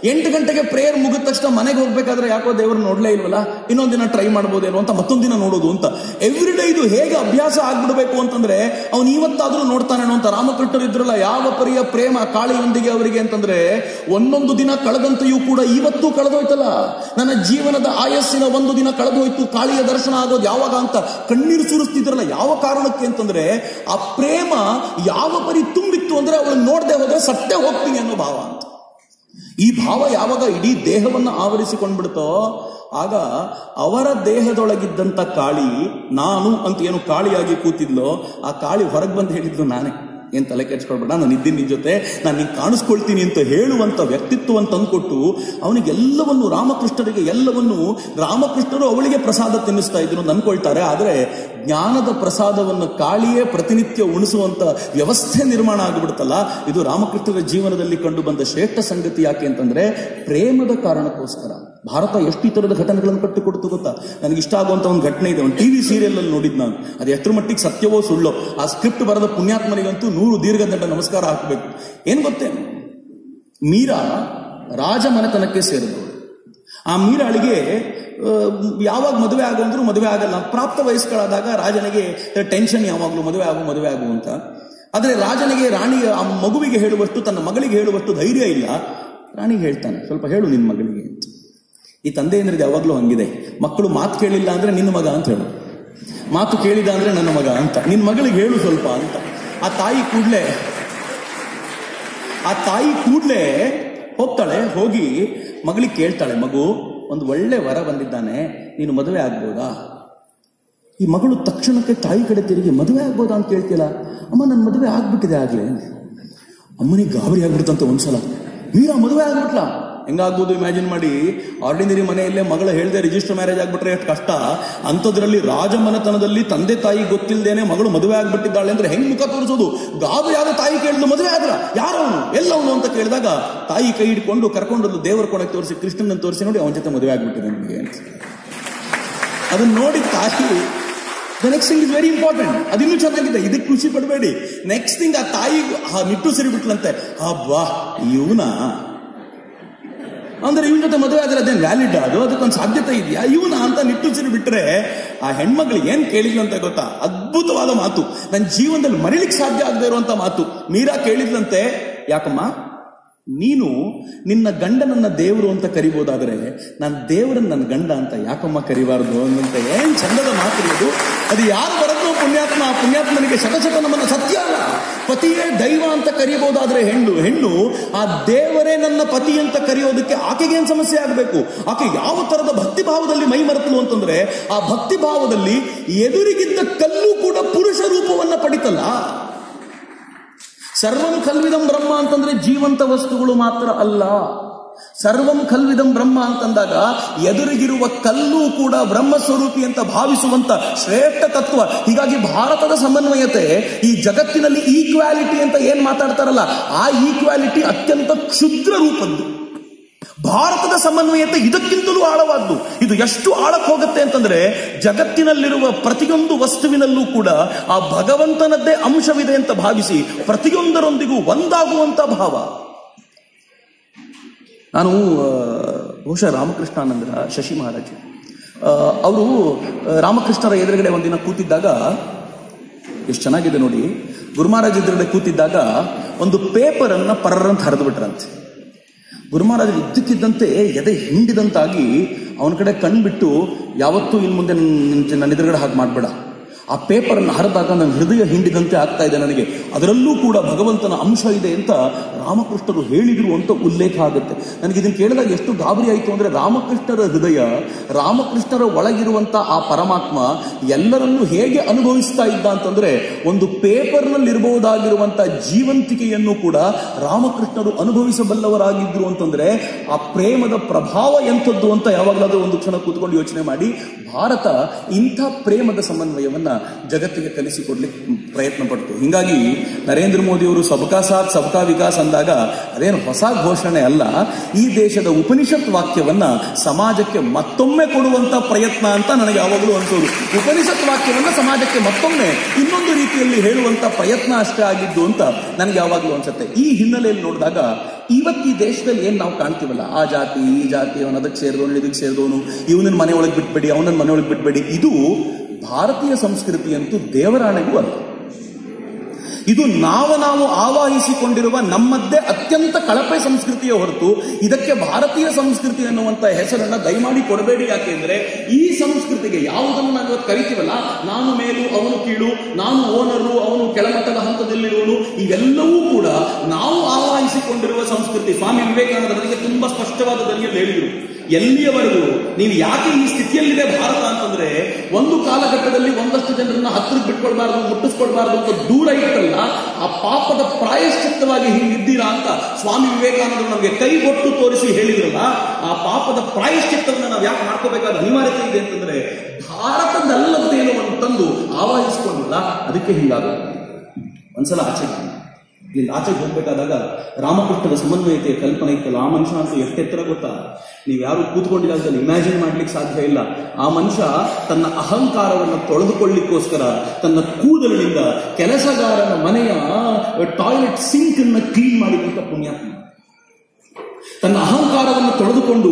S1: 8 ಗಂಟೆಗೆ ಪ್ರೇಯರ್ ಮುಗಿದ ತಕ್ಷಣ ಮನೆಗೆ ಹೋಗ್ಬೇಕಾದ್ರೆ ಯಾಕೋ ದೇವರು ನೋಡ್ಲೇ ಇಲ್ವಲ್ಲ, ಇನ್ನೊಂದ್ ದಿನ ಟ್ರೈ ಮಾಡ್ಬೋದೇನೋ ಅಂತ ಮತ್ತೊಂದ್ ದಿನ ನೋಡೋದು ಅಂತ. ಎವ್ರಿ ಡೇ ಇದು ಹೇಗೆ ಅಭ್ಯಾಸ ಆಗ್ಬಿಡ್ಬೇಕು ಅಂತಂದ್ರೆ ಅವನು ಇವತ್ತಾದ್ರೂ ನೋಡ್ತಾನೇನೋ ಅಂತ. ರಾಮಕೃಷ್ಣರು ಇದ್ರಲ್ಲ, ಯಾವ ಪರಿಯ ಪ್ರೇಮ ಕಾಳಿಯೊಂದಿಗೆ ಅವರಿಗೆ ಅಂತಂದ್ರೆ, ಒಂದೊಂದು ದಿನ ಕಳೆದಂತೆಯೂ ಕೂಡ ಇವತ್ತು ಕಳೆದೋಯ್ತಲ್ಲ, ನನ್ನ ಜೀವನದ ಆಯಸ್ಸಿನ 1 ದಿನ ಕಳೆದೋಯ್ತು, ಕಾಳಿಯ ದರ್ಶನ ಆಗೋದು ಯಾವಾಗ ಅಂತ ಕಣ್ಣೀರು ಸುರಿಸ್ತಿದ್ರಲ್ಲ. ಯಾವ ಕಾರಣಕ್ಕೆ ಅಂತಂದ್ರೆ ಆ ಪ್ರೇಮ ಯಾವ ಪರಿ ತುಂಬಿತ್ತು ಅಂದ್ರೆ ಅವಳನ್ನು ನೋಡದೆ ಹೋದ್ರೆ ಸಟ್ಟೆ ಹೋಗ್ತೀನಿ ಅನ್ನೋ ಭಾವ ಅಂತ. ಈ ಭಾವ ಯಾವಾಗ ಇಡೀ ದೇಹವನ್ನು ಆವರಿಸಿಕೊಂಡ್ಬಿಡ್ತೋ, ಆಗ ಅವರ ದೇಹದೊಳಗಿದ್ದಂತ ಕಾಳಿ, ನಾನು ಅಂತ ಏನು ಕಾಳಿಯಾಗಿ ಕೂತಿದ್ಲೋ, ಆ ಕಾಳಿ ಹೊರಗೆ ಬಂದು ಹೇಳಿದ್ಲು ನಾನೇ, ಏನ್ ತಲೆ ಕೆಡ್ಸ್ಕೊಳ್ಬೇಡ, ನಾನು ಇದ್ದೀನಿ ನಿನ್ ಜೊತೆ, ನಾನು ನಿನ್ ಕಾಣಿಸ್ಕೊಳ್ತೀನಿ ಅಂತ ಹೇಳುವಂತ ವ್ಯಕ್ತಿತ್ವವನ್ನು ತಂದುಕೊಟ್ಟು ಅವನಿಗೆಲ್ಲವನ್ನು, ರಾಮಕೃಷ್ಣರಿಗೆ ಎಲ್ಲವನ್ನು, ರಾಮಕೃಷ್ಣರು ಅವಳಿಗೆ ಪ್ರಸಾದ ತಿನ್ನಿಸ್ತಾ ಇದ್ರು ಅಂತ ಅನ್ಕೊಳ್ತಾರೆ. ಆದ್ರೆ ಜ್ಞಾನದ ಪ್ರಸಾದವನ್ನು ಕಾಳಿಯೇ ಪ್ರತಿನಿತ್ಯ ಉಣಿಸುವಂತ ವ್ಯವಸ್ಥೆ ನಿರ್ಮಾಣ ಆಗಿಬಿಡುತ್ತಲ್ಲ. ಇದು ರಾಮಕೃಷ್ಣರ ಜೀವನದಲ್ಲಿ ಕಂಡು ಬಂದ ಶ್ರೇಷ್ಠ ಸಂಗತಿ. ಯಾಕೆ ಅಂತಂದ್ರೆ ಪ್ರೇಮದ ಕಾರಣಕ್ಕೋಸ್ಕರ. ಭಾರತ ಎಷ್ಟು ಈ ತರದ ಘಟನೆಗಳನ್ನು ಕಟ್ಟಿಕೊಡ್ತು ಗೊತ್ತಾ. ನನಗೆ ಇಷ್ಟ ಆಗುವಂತ ಒಂದು ಘಟನೆ ಇದೆ, ಒಂದು ಟಿವಿ ಸೀರಿಯಲ್ ಅಲ್ಲಿ ನೋಡಿದ್ ನಾನು. ಅದು ಎಷ್ಟರ ಮಟ್ಟಿಗೆ ಸತ್ಯವೋ ಸುಳ್ಳೋ, ಆ ಸ್ಕ್ರಿಪ್ಟ್ ಬರೆದ ಪುಣ್ಯಾತ್ಮನಿಗಂತೂ 100 ದೀರ್ಘದಂಡ ನಮಸ್ಕಾರ ಹಾಕಬೇಕು. ಏನ್ ಗೊತ್ತೇನು, ಮೀರಾ ರಾಜಮನೆತನಕ್ಕೆ ಸೇರಿದವರು. ಆ ಮೀರಾಳಿಗೆ ಯಾವಾಗ ಮದುವೆ ಆಗಂದ್ರು ಮದುವೆ ಆಗಲ್ಲ. ಪ್ರಾಪ್ತ ವಯಸ್ಕಳಾದಾಗ ರಾಜನಿಗೆ ಟೆನ್ಷನ್, ಯಾವಾಗ್ಲೂ ಮದುವೆ ಆಗು ಅಂತ. ಆದ್ರೆ ರಾಜನಿಗೆ ರಾಣಿ ಆ ಮಗುವಿಗೆ ಹೇಳುವಷ್ಟು, ತನ್ನ ಮಗಳಿಗೆ ಹೇಳುವಷ್ಟು ಧೈರ್ಯ ಇಲ್ಲ. ರಾಣಿಗೆ ಹೇಳ್ತಾನೆ, ಸ್ವಲ್ಪ ಹೇಳು ನಿನ್ ಮಗಳಿಗೆ ಅಂತ. ಈ ತಂದೆ ಏನಿದೆ ಯಾವಾಗ್ಲೂ ಹಂಗಿದೆ, ಮಕ್ಕಳು ಮಾತು ಕೇಳಿಲ್ಲ ಅಂದ್ರೆ ನಿನ್ನ ಮಗ ಅಂತ ಹೇಳು, ಮಾತು ಕೇಳಿದ ಅಂದ್ರೆ ನನ್ನ ಮಗ ಅಂತ, ನಿನ್ ಮಗಳಿಗೆ ಹೇಳು ಸ್ವಲ್ಪ ಅಂತ. ಆ ತಾಯಿ ಕೂಡ್ಲೆ ಹೋಗ್ತಾಳೆ. ಹೋಗಿ ಮಗಳಿಗೆ ಕೇಳ್ತಾಳೆ, ಮಗು ಒಂದು ಒಳ್ಳೆ ವರ ಬಂದಿದ್ದಾನೆ, ನೀನು ಮದುವೆ ಆಗ್ಬೋದಾ? ಈ ಮಗಳು ತಕ್ಷಣಕ್ಕೆ ತಾಯಿ ಕಡೆ ತಿರುಗಿ, ಮದುವೆ ಆಗ್ಬೋದಾ ಅಂತ ಕೇಳ್ತಿಲ್ಲ. ಅಮ್ಮ ನನ್ನ ಮದುವೆ ಆಗ್ಬಿಟ್ಟಿದೆ ಆಗ್ಲೇ. ಅಮ್ಮನಿಗೆ ಗಾಬರಿ ಆಗ್ಬಿಡ್ತಂತ ಒಂದ್ಸಲ. ಮೀರಾ ಮದುವೆ ಆಗ್ಬಿಟ್ಲ. ಹೆಂಗಾಗ್ಬೋದು ಇಮ್ಯಾಜಿನ್ ಮಾಡಿ. ಆರ್ಡಿನರಿ ಮನೆಯಲ್ಲೇ ಮಗಳ ಹೇಳ್ದೆ ರಿಜಿಸ್ಟರ್ ಮ್ಯಾರೇಜ್ ಆಗ್ಬಿಟ್ರೆ ಎಷ್ಟು ಕಷ್ಟ. ಅಂಥದ್ರಲ್ಲಿ ರಾಜಮನೆತನದಲ್ಲಿ ತಂದೆ ತಾಯಿ ಗೊತ್ತಿಲ್ಲದೇನೆ ಮಗಳು ಮದುವೆ ಆಗ್ಬಿಟ್ಟಿದ್ದಾಳೆ ಅಂದ್ರೆ ಹೆಂಗ್ ಮುಖ ತೋರಿಸೋದು? ಗಾಬರಿ ಆದ ತಾಯಿ ಕೇಳಿದ್ಲು, ಮದುವೆ ಆದ್ರ ಯಾರವನು, ಎಲ್ಲವನು ಅಂತ ಕೇಳಿದಾಗ ತಾಯಿ ಕೈ ಹಿಡ್ಕೊಂಡು ಕರ್ಕೊಂಡು ದೇವರ ಕೊಡಕ್ಕೆ ತೋರಿಸಿ, ಕೃಷ್ಣನ ತೋರಿಸಿ, ನೋಡಿ ಅವನ ಜೊತೆ ಮದುವೆ ಆಗ್ಬಿಟ್ಟಿದೆ ನನಗೆ ಅಂತ. ಅದನ್ನ ನೋಡಿ ತಾಯಿ, the next thing is very important. ಅದಿನ್ನೂ ಚೆನ್ನಾಗಿದೆ, ಇದಕ್ಕೆ ಖುಷಿ ಪಡಬೇಡಿ. ನೆಕ್ಸ್ಟ್ ಥಿಂಗ್, ಆ ತಾಯಿ ನಿಟ್ಟು ಸರಿ ಬಿಟ್ಲಂತೆ, ಅಬ್ಬಾ ಇವನ ಅಂದ್ರೆ ಇವನ ಜೊತೆ ಮದುವೆ ಆದ್ರೆ ಅದೇನು ವ್ಯಾಲಿಡ್ ಅದು, ಅದಕ್ಕೊಂದು ಸಾಧ್ಯತೆ ಇದೆಯಾ ಇವನ ಅಂತ ನಿಟ್ಟುಸಿರು ಬಿಟ್ರೆ ಆ ಹೆಣ್ಮಕ್ಳಿಗೆ ಏನ್ ಕೇಳಿದ್ಲಂತೆ ಗೊತ್ತಾ? ಅದ್ಭುತವಾದ ಮಾತು, ನನ್ನ ಜೀವನದಲ್ಲಿ ಮರಿಲಿಕ್ಕೆ ಸಾಧ್ಯ ಆಗದೆ ಇರುವಂತ ಮಾತು. ಮೀರಾ ಕೇಳಿದ್ಲಂತೆ, ಯಾಕಮ್ಮ ನೀನು ನಿನ್ನ ಗಂಡನನ್ನ ದೇವರು ಅಂತ ಕರಿಬೋದಾದ್ರೆ ನಾನು ದೇವರನ್ನ ನನ್ನ ಗಂಡ ಅಂತ ಯಾಕಮ್ಮ ಕರಿಬಾರ್ದು ಅನ್ನಂತ ಏನ್ ಚಂದದ ಮಾತು ಅದು. ಅದು ಯಾರು ಬರೋದು ಪುಣ್ಯಾತ್ಮ, ಆ ಪುಣ್ಯಾತ್ಮನಿಗೆ ಶತಶತ ನಮ್ಮನ್ನ. ಸತ್ಯ ಅಲ್ಲ, ಪತಿಯೇ ದೈವ ಅಂತ ಕರೆಯಬಹುದಾದ್ರೆ ಹೆಣ್ಣು ಆ ದೇವರೇ ನನ್ನ ಪತಿ ಅಂತ ಕರೆಯೋದಕ್ಕೆ ಆಕೆಗೆ ಏನ್ ಸಮಸ್ಯೆ ಆಗಬೇಕು? ಆಕೆ ಯಾವ ತರದ ಭಕ್ತಿ ಭಾವದಲ್ಲಿ ಮೈ ಮರೆತಲು ಅಂತಂದ್ರೆ ಆ ಭಕ್ತಿ ಭಾವದಲ್ಲಿ ಎದುರಿಗಿದ್ದ ಕಲ್ಲು ಕೂಡ ಪುರುಷ ರೂಪವನ್ನ ಪಡಿತಲ್ಲ. ಸರ್ವಂ ಖಲ್ವಿದಂ ಬ್ರಹ್ಮ ಅಂತಂದ್ರೆ ಜೀವಂತ ವಸ್ತುಗಳು ಮಾತ್ರ ಅಲ್ಲ. ಸರ್ವಂ ಖಲ್ವಿದಂ ಬ್ರಹ್ಮ ಅಂತಂದಾಗ ಎದುರಿಗಿರುವ ಕಲ್ಲು ಕೂಡ ಬ್ರಹ್ಮಸ್ವರೂಪಿ ಅಂತ ಭಾವಿಸುವಂತ ಶ್ರೇಷ್ಠ ತತ್ವ. ಹೀಗಾಗಿ ಭಾರತದ ಸಮನ್ವಯತೆ, ಈ ಜಗತ್ತಿನಲ್ಲಿ ಈಕ್ವಾಲಿಟಿ ಅಂತ ಏನ್ ಮಾತಾಡ್ತಾರಲ್ಲ, ಆ ಈಕ್ವಾಲಿಟಿ ಅತ್ಯಂತ ಕ್ಷುದ್ರ ರೂಪದ್ದು. ಭಾರತದ ಸಮನ್ವಯತೆ ಇದಕ್ಕಿಂತಲೂ ಆಳವಾದ್ದು. ಇದು ಎಷ್ಟು ಆಳಕ್ಕೆ ಹೋಗುತ್ತೆ ಅಂತಂದ್ರೆ ಜಗತ್ತಿನಲ್ಲಿರುವ ಪ್ರತಿಯೊಂದು ವಸ್ತುವಿನಲ್ಲೂ ಕೂಡ ಆ ಭಗವಂತನದ್ದೇ ಅಂಶವಿದೆ ಅಂತ ಭಾವಿಸಿ ಪ್ರತಿಯೊಂದರೊಂದಿಗೂ ಒಂದಾಗುವಂತ ಭಾವ. ನಾನು ಬಹುಶಃ ರಾಮಕೃಷ್ಣಾನಂದರ ಶಶಿ ಮಹಾರಾಜ್ ಅವರು ರಾಮಕೃಷ್ಣರ ಎದುರುಗಡೆ ಒಂದಿನ ಕೂತಿದ್ದಾಗ, ಎಷ್ಟು ಚೆನ್ನಾಗಿದೆ ನೋಡಿ, ಗುರು ಮಹಾರಾಜ್ ಎದುರುಗಡೆ ಕೂತಿದ್ದಾಗ ಒಂದು ಪೇಪರ್ ಅನ್ನ ಪರ್ರಂತ ಹರಿದು ಬಿಟ್ರಂತೆ. ಗುರು ಮಹಾರಾಜ್ ಇದ್ದಕ್ಕಿದ್ದಂತೆ ಎದೆ ಹಿಂಡಿದಂತಾಗಿ ಅವನ ಕಡೆ ಕಣ್ಬಿಟ್ಟು, ಯಾವತ್ತೂ ಇನ್ನು ಮುಂದೆ ನನ್ನ ಎದುರುಗಡೆ ಹಾಗೆ ಮಾಡಬೇಡ. ಆ ಪೇಪರ್ ಅನ್ನು ಹರಿದಾಗ ನನ್ನ ಹೃದಯ ಹಿಂಡಿದಂತೆ ಆಗ್ತಾ ಇದೆ ನನಗೆ, ಅದರಲ್ಲೂ ಕೂಡ ಭಗವಂತನ ಅಂಶ ಇದೆ ಅಂತ ರಾಮಕೃಷ್ಣರು ಹೇಳಿದ್ರು ಅಂತ ಉಲ್ಲೇಖ ಆಗುತ್ತೆ. ನನಗೆ ಇದನ್ನು ಕೇಳಿದಾಗ ಎಷ್ಟು ಗಾಬರಿ ಆಯಿತು ಅಂದ್ರೆ, ರಾಮಕೃಷ್ಣರ ಹೃದಯ, ರಾಮಕೃಷ್ಣರ ಒಳಗಿರುವಂತ ಆ ಪರಮಾತ್ಮ ಎಲ್ಲರನ್ನೂ ಹೇಗೆ ಅನುಭವಿಸ್ತಾ ಇದ್ದ ಅಂತಂದ್ರೆ, ಒಂದು ಪೇಪರ್ನಲ್ಲಿ ಇರಬಹುದಾಗಿರುವಂತ ಜೀವಂತಿಕೆಯನ್ನು ಕೂಡ ರಾಮಕೃಷ್ಣರು ಅನುಭವಿಸಬಲ್ಲವರಾಗಿದ್ರು ಅಂತಂದ್ರೆ ಆ ಪ್ರೇಮದ ಪ್ರಭಾವ ಎಂಥದ್ದು ಅಂತ ಯಾವಾಗಲಾದ್ರೂ ಒಂದು ಕ್ಷಣ ಕೂತ್ಕೊಂಡು ಯೋಚನೆ ಮಾಡಿ. ಭಾರತ ಇಂಥ ಪ್ರೇಮದ ಸಮನ್ವಯವನ್ನ ಜಗತ್ತಿಗೆ ಕಲಿಸಿಕೊಡ್ಲಿಕ್ಕೆ ಪ್ರಯತ್ನ ಪಡ್ತು. ಹಿಂಗಾಗಿ ನರೇಂದ್ರ ಮೋದಿ ಅವರು ಸಬ್ಕಾ ಸಾಥ್ ಸಬ್ಕಾ ವಿಕಾಸ್ ಅಂದಾಗ ಅದೇನು ಹೊಸ ಘೋಷಣೆ ಅಲ್ಲ, ಈ ದೇಶದ ಉಪನಿಷತ್ ವಾಕ್ಯವನ್ನ ಸಮಾಜಕ್ಕೆ ಮತ್ತೊಮ್ಮೆ ಕೊಡುವಂತ ಪ್ರಯತ್ನ ಅಂತ ನನಗೆ ಯಾವಾಗಲೂ ಅನ್ಸೋದು. ಉಪನಿಷತ್ ವಾಕ್ಯವನ್ನ ಸಮಾಜಕ್ಕೆ ಮತ್ತೊಮ್ಮೆ ಇನ್ನೊಂದು ರೀತಿಯಲ್ಲಿ ಹೇಳುವಂತ ಪ್ರಯತ್ನ ಅಷ್ಟೇ ಆಗಿದ್ದು ಅಂತ ನನಗೆ ಯಾವಾಗಲೂ ಅನ್ಸುತ್ತೆ. ಈ ಹಿನ್ನೆಲೆಯಲ್ಲಿ ನೋಡಿದಾಗ ಇವತ್ತು ಈ ದೇಶದಲ್ಲಿ ಏನ್ ನಾವು ಕಾಣ್ತೀವಲ್ಲ, ಆ ಜಾತಿ ಈ ಜಾತಿ, ಅವನು ಅದಕ್ಕೆ ಸೇರಿದವನು ಇದಕ್ಕೆ ಸೇರಿದವನು, ಇವನನ್ನ ಮನೆ ಒಳಗೆ ಬಿಟ್ಬೇಡಿ ಅವನನ್ನ ಮನೆ ಒಳಗೆ ಬಿಟ್ಬೇಡಿ, ಇದು ಭಾರತೀಯ ಸಂಸ್ಕೃತಿ ಅಂತೂ ದೇವರಾಣೆಗೂ ಅಲ್ಲ. ಇದು ನಾವು ಆವಾಹಿಸಿಕೊಂಡಿರುವ ನಮ್ಮದ್ದೇ ಅತ್ಯಂತ ಕಳಪೆ ಸಂಸ್ಕೃತಿಯ ಹೊರತು ಇದಕ್ಕೆ ಭಾರತೀಯ ಸಂಸ್ಕೃತಿ ಅನ್ನುವಂತ ಹೆಸರನ್ನ ದಯಮಾಡಿ ಕೊಡಬೇಡಿ. ಯಾಕೆಂದ್ರೆ ಈ ಸಂಸ್ಕೃತಿಗೆ ಯಾವುದನ್ನು ನಾವು ಇವತ್ತು ಕರಿತೀವಲ್ಲ, ನಾನು ಮೇಲು ಅವನು ಕೀಳು, ನಾನು ಓನರು ಅವನು ಕೆಳಮಟ್ಟದ ಹಂತದಲ್ಲಿರುವನು, ಇವೆಲ್ಲವೂ ಕೂಡ ನಾವು ಆವಾಹಿಸಿಕೊಂಡಿರುವ ಸಂಸ್ಕೃತಿ. ಸ್ವಾಮಿ ವಿವೇಕಾನಂದ ನನಗೆ ತುಂಬಾ ಸ್ಪಷ್ಟವಾದ ಧ್ವನಿಯಲ್ಲಿ ಹೇಳಿದರು, ಎಲ್ಲಿಯವರೆಗೂ ನೀವು ಯಾಕೆ ಈ ಸ್ಥಿತಿಯಲ್ಲಿದೆ ಭಾರತ ಅಂತಂದ್ರೆ, ಒಂದು ಕಾಲಘಟ್ಟದಲ್ಲಿ ಒಂದಷ್ಟು ಜನರನ್ನ ಹತ್ತಿರಕ್ಕೆ ಬಿಟ್ಕೊಳ್ಬಾರ್ದು, ಮುಟ್ಟಿಸ್ಕೊಳ್ಬಾರ್ದು ಅಂತ ದೂರ ಇಟ್ಟಲ್ಲ, ಆ ಪಾಪದ ಪ್ರಾಯಶ್ಚಿತ್ತವಾಗಿ ಹಿಂಗಿದ್ದೀರಾ ಅಂತ ಸ್ವಾಮಿ ವಿವೇಕಾನಂದರು ನಮಗೆ ಕೈಗೊಟ್ಟು ತೋರಿಸಿ ಹೇಳಿದ್ರಲ್ಲ, ಆ ಪಾಪದ ಪ್ರಾಯಶ್ಚಿತ್ತವನ್ನು ನಾವು ಯಾಕೆ ಮಾಡ್ಕೋಬೇಕಾದ ಅನಿವಾರ್ಯತೆ ಇದೆ ಅಂತಂದ್ರೆ ಭಾರತದಲ್ಲದ್ದೇನೋ ಒಂದು ತಂದು ಆವಾಹಿಸಿಕೊಂಡಿಲ್ಲ, ಅದಕ್ಕೆ ಹೀಗಾಗುತ್ತೆ. ಒಂದ್ಸಲ ಇಲ್ಲಿ ಆಚೆಗೆ ಹೋಗ್ಬೇಕಾದಾಗ ರಾಮಕೃಷ್ಣದ ಸಮನ್ವಯತೆಯ ಕಲ್ಪನೆ ಇತ್ತಲ್ಲ, ಆ ಮನುಷ್ಯ ಅಂತ ಎಷ್ಟೆತ್ತರ ಗೊತ್ತಾ? ನೀವು ಯಾರು ಕೂತ್ಕೊಂಡಿರೋದ್ರಲ್ಲಿ ಇಮ್ಯಾಜಿನ್ ಮಾಡ್ಲಿಕ್ಕೆ ಸಾಧ್ಯ ಇಲ್ಲ. ಆ ಮನುಷ್ಯ ತನ್ನ ಅಹಂಕಾರವನ್ನು ತೊಳೆದುಕೊಳ್ಳಿಕ್ಕೋಸ್ಕರ ತನ್ನ ಕೂದಲಿನಿಂದ ಕೆಲಸಗಾರನ ಮನೆಯ ಟಾಯ್ಲೆಟ್ ಸಿಂಕ್ ಅನ್ನು ಕ್ಲೀನ್ ಮಾಡಿದಂತ ಪುಣ್ಯಾತ್ಮ. ತನ್ನ ಅಹಂಕಾರವನ್ನು ತೊಳೆದುಕೊಂಡು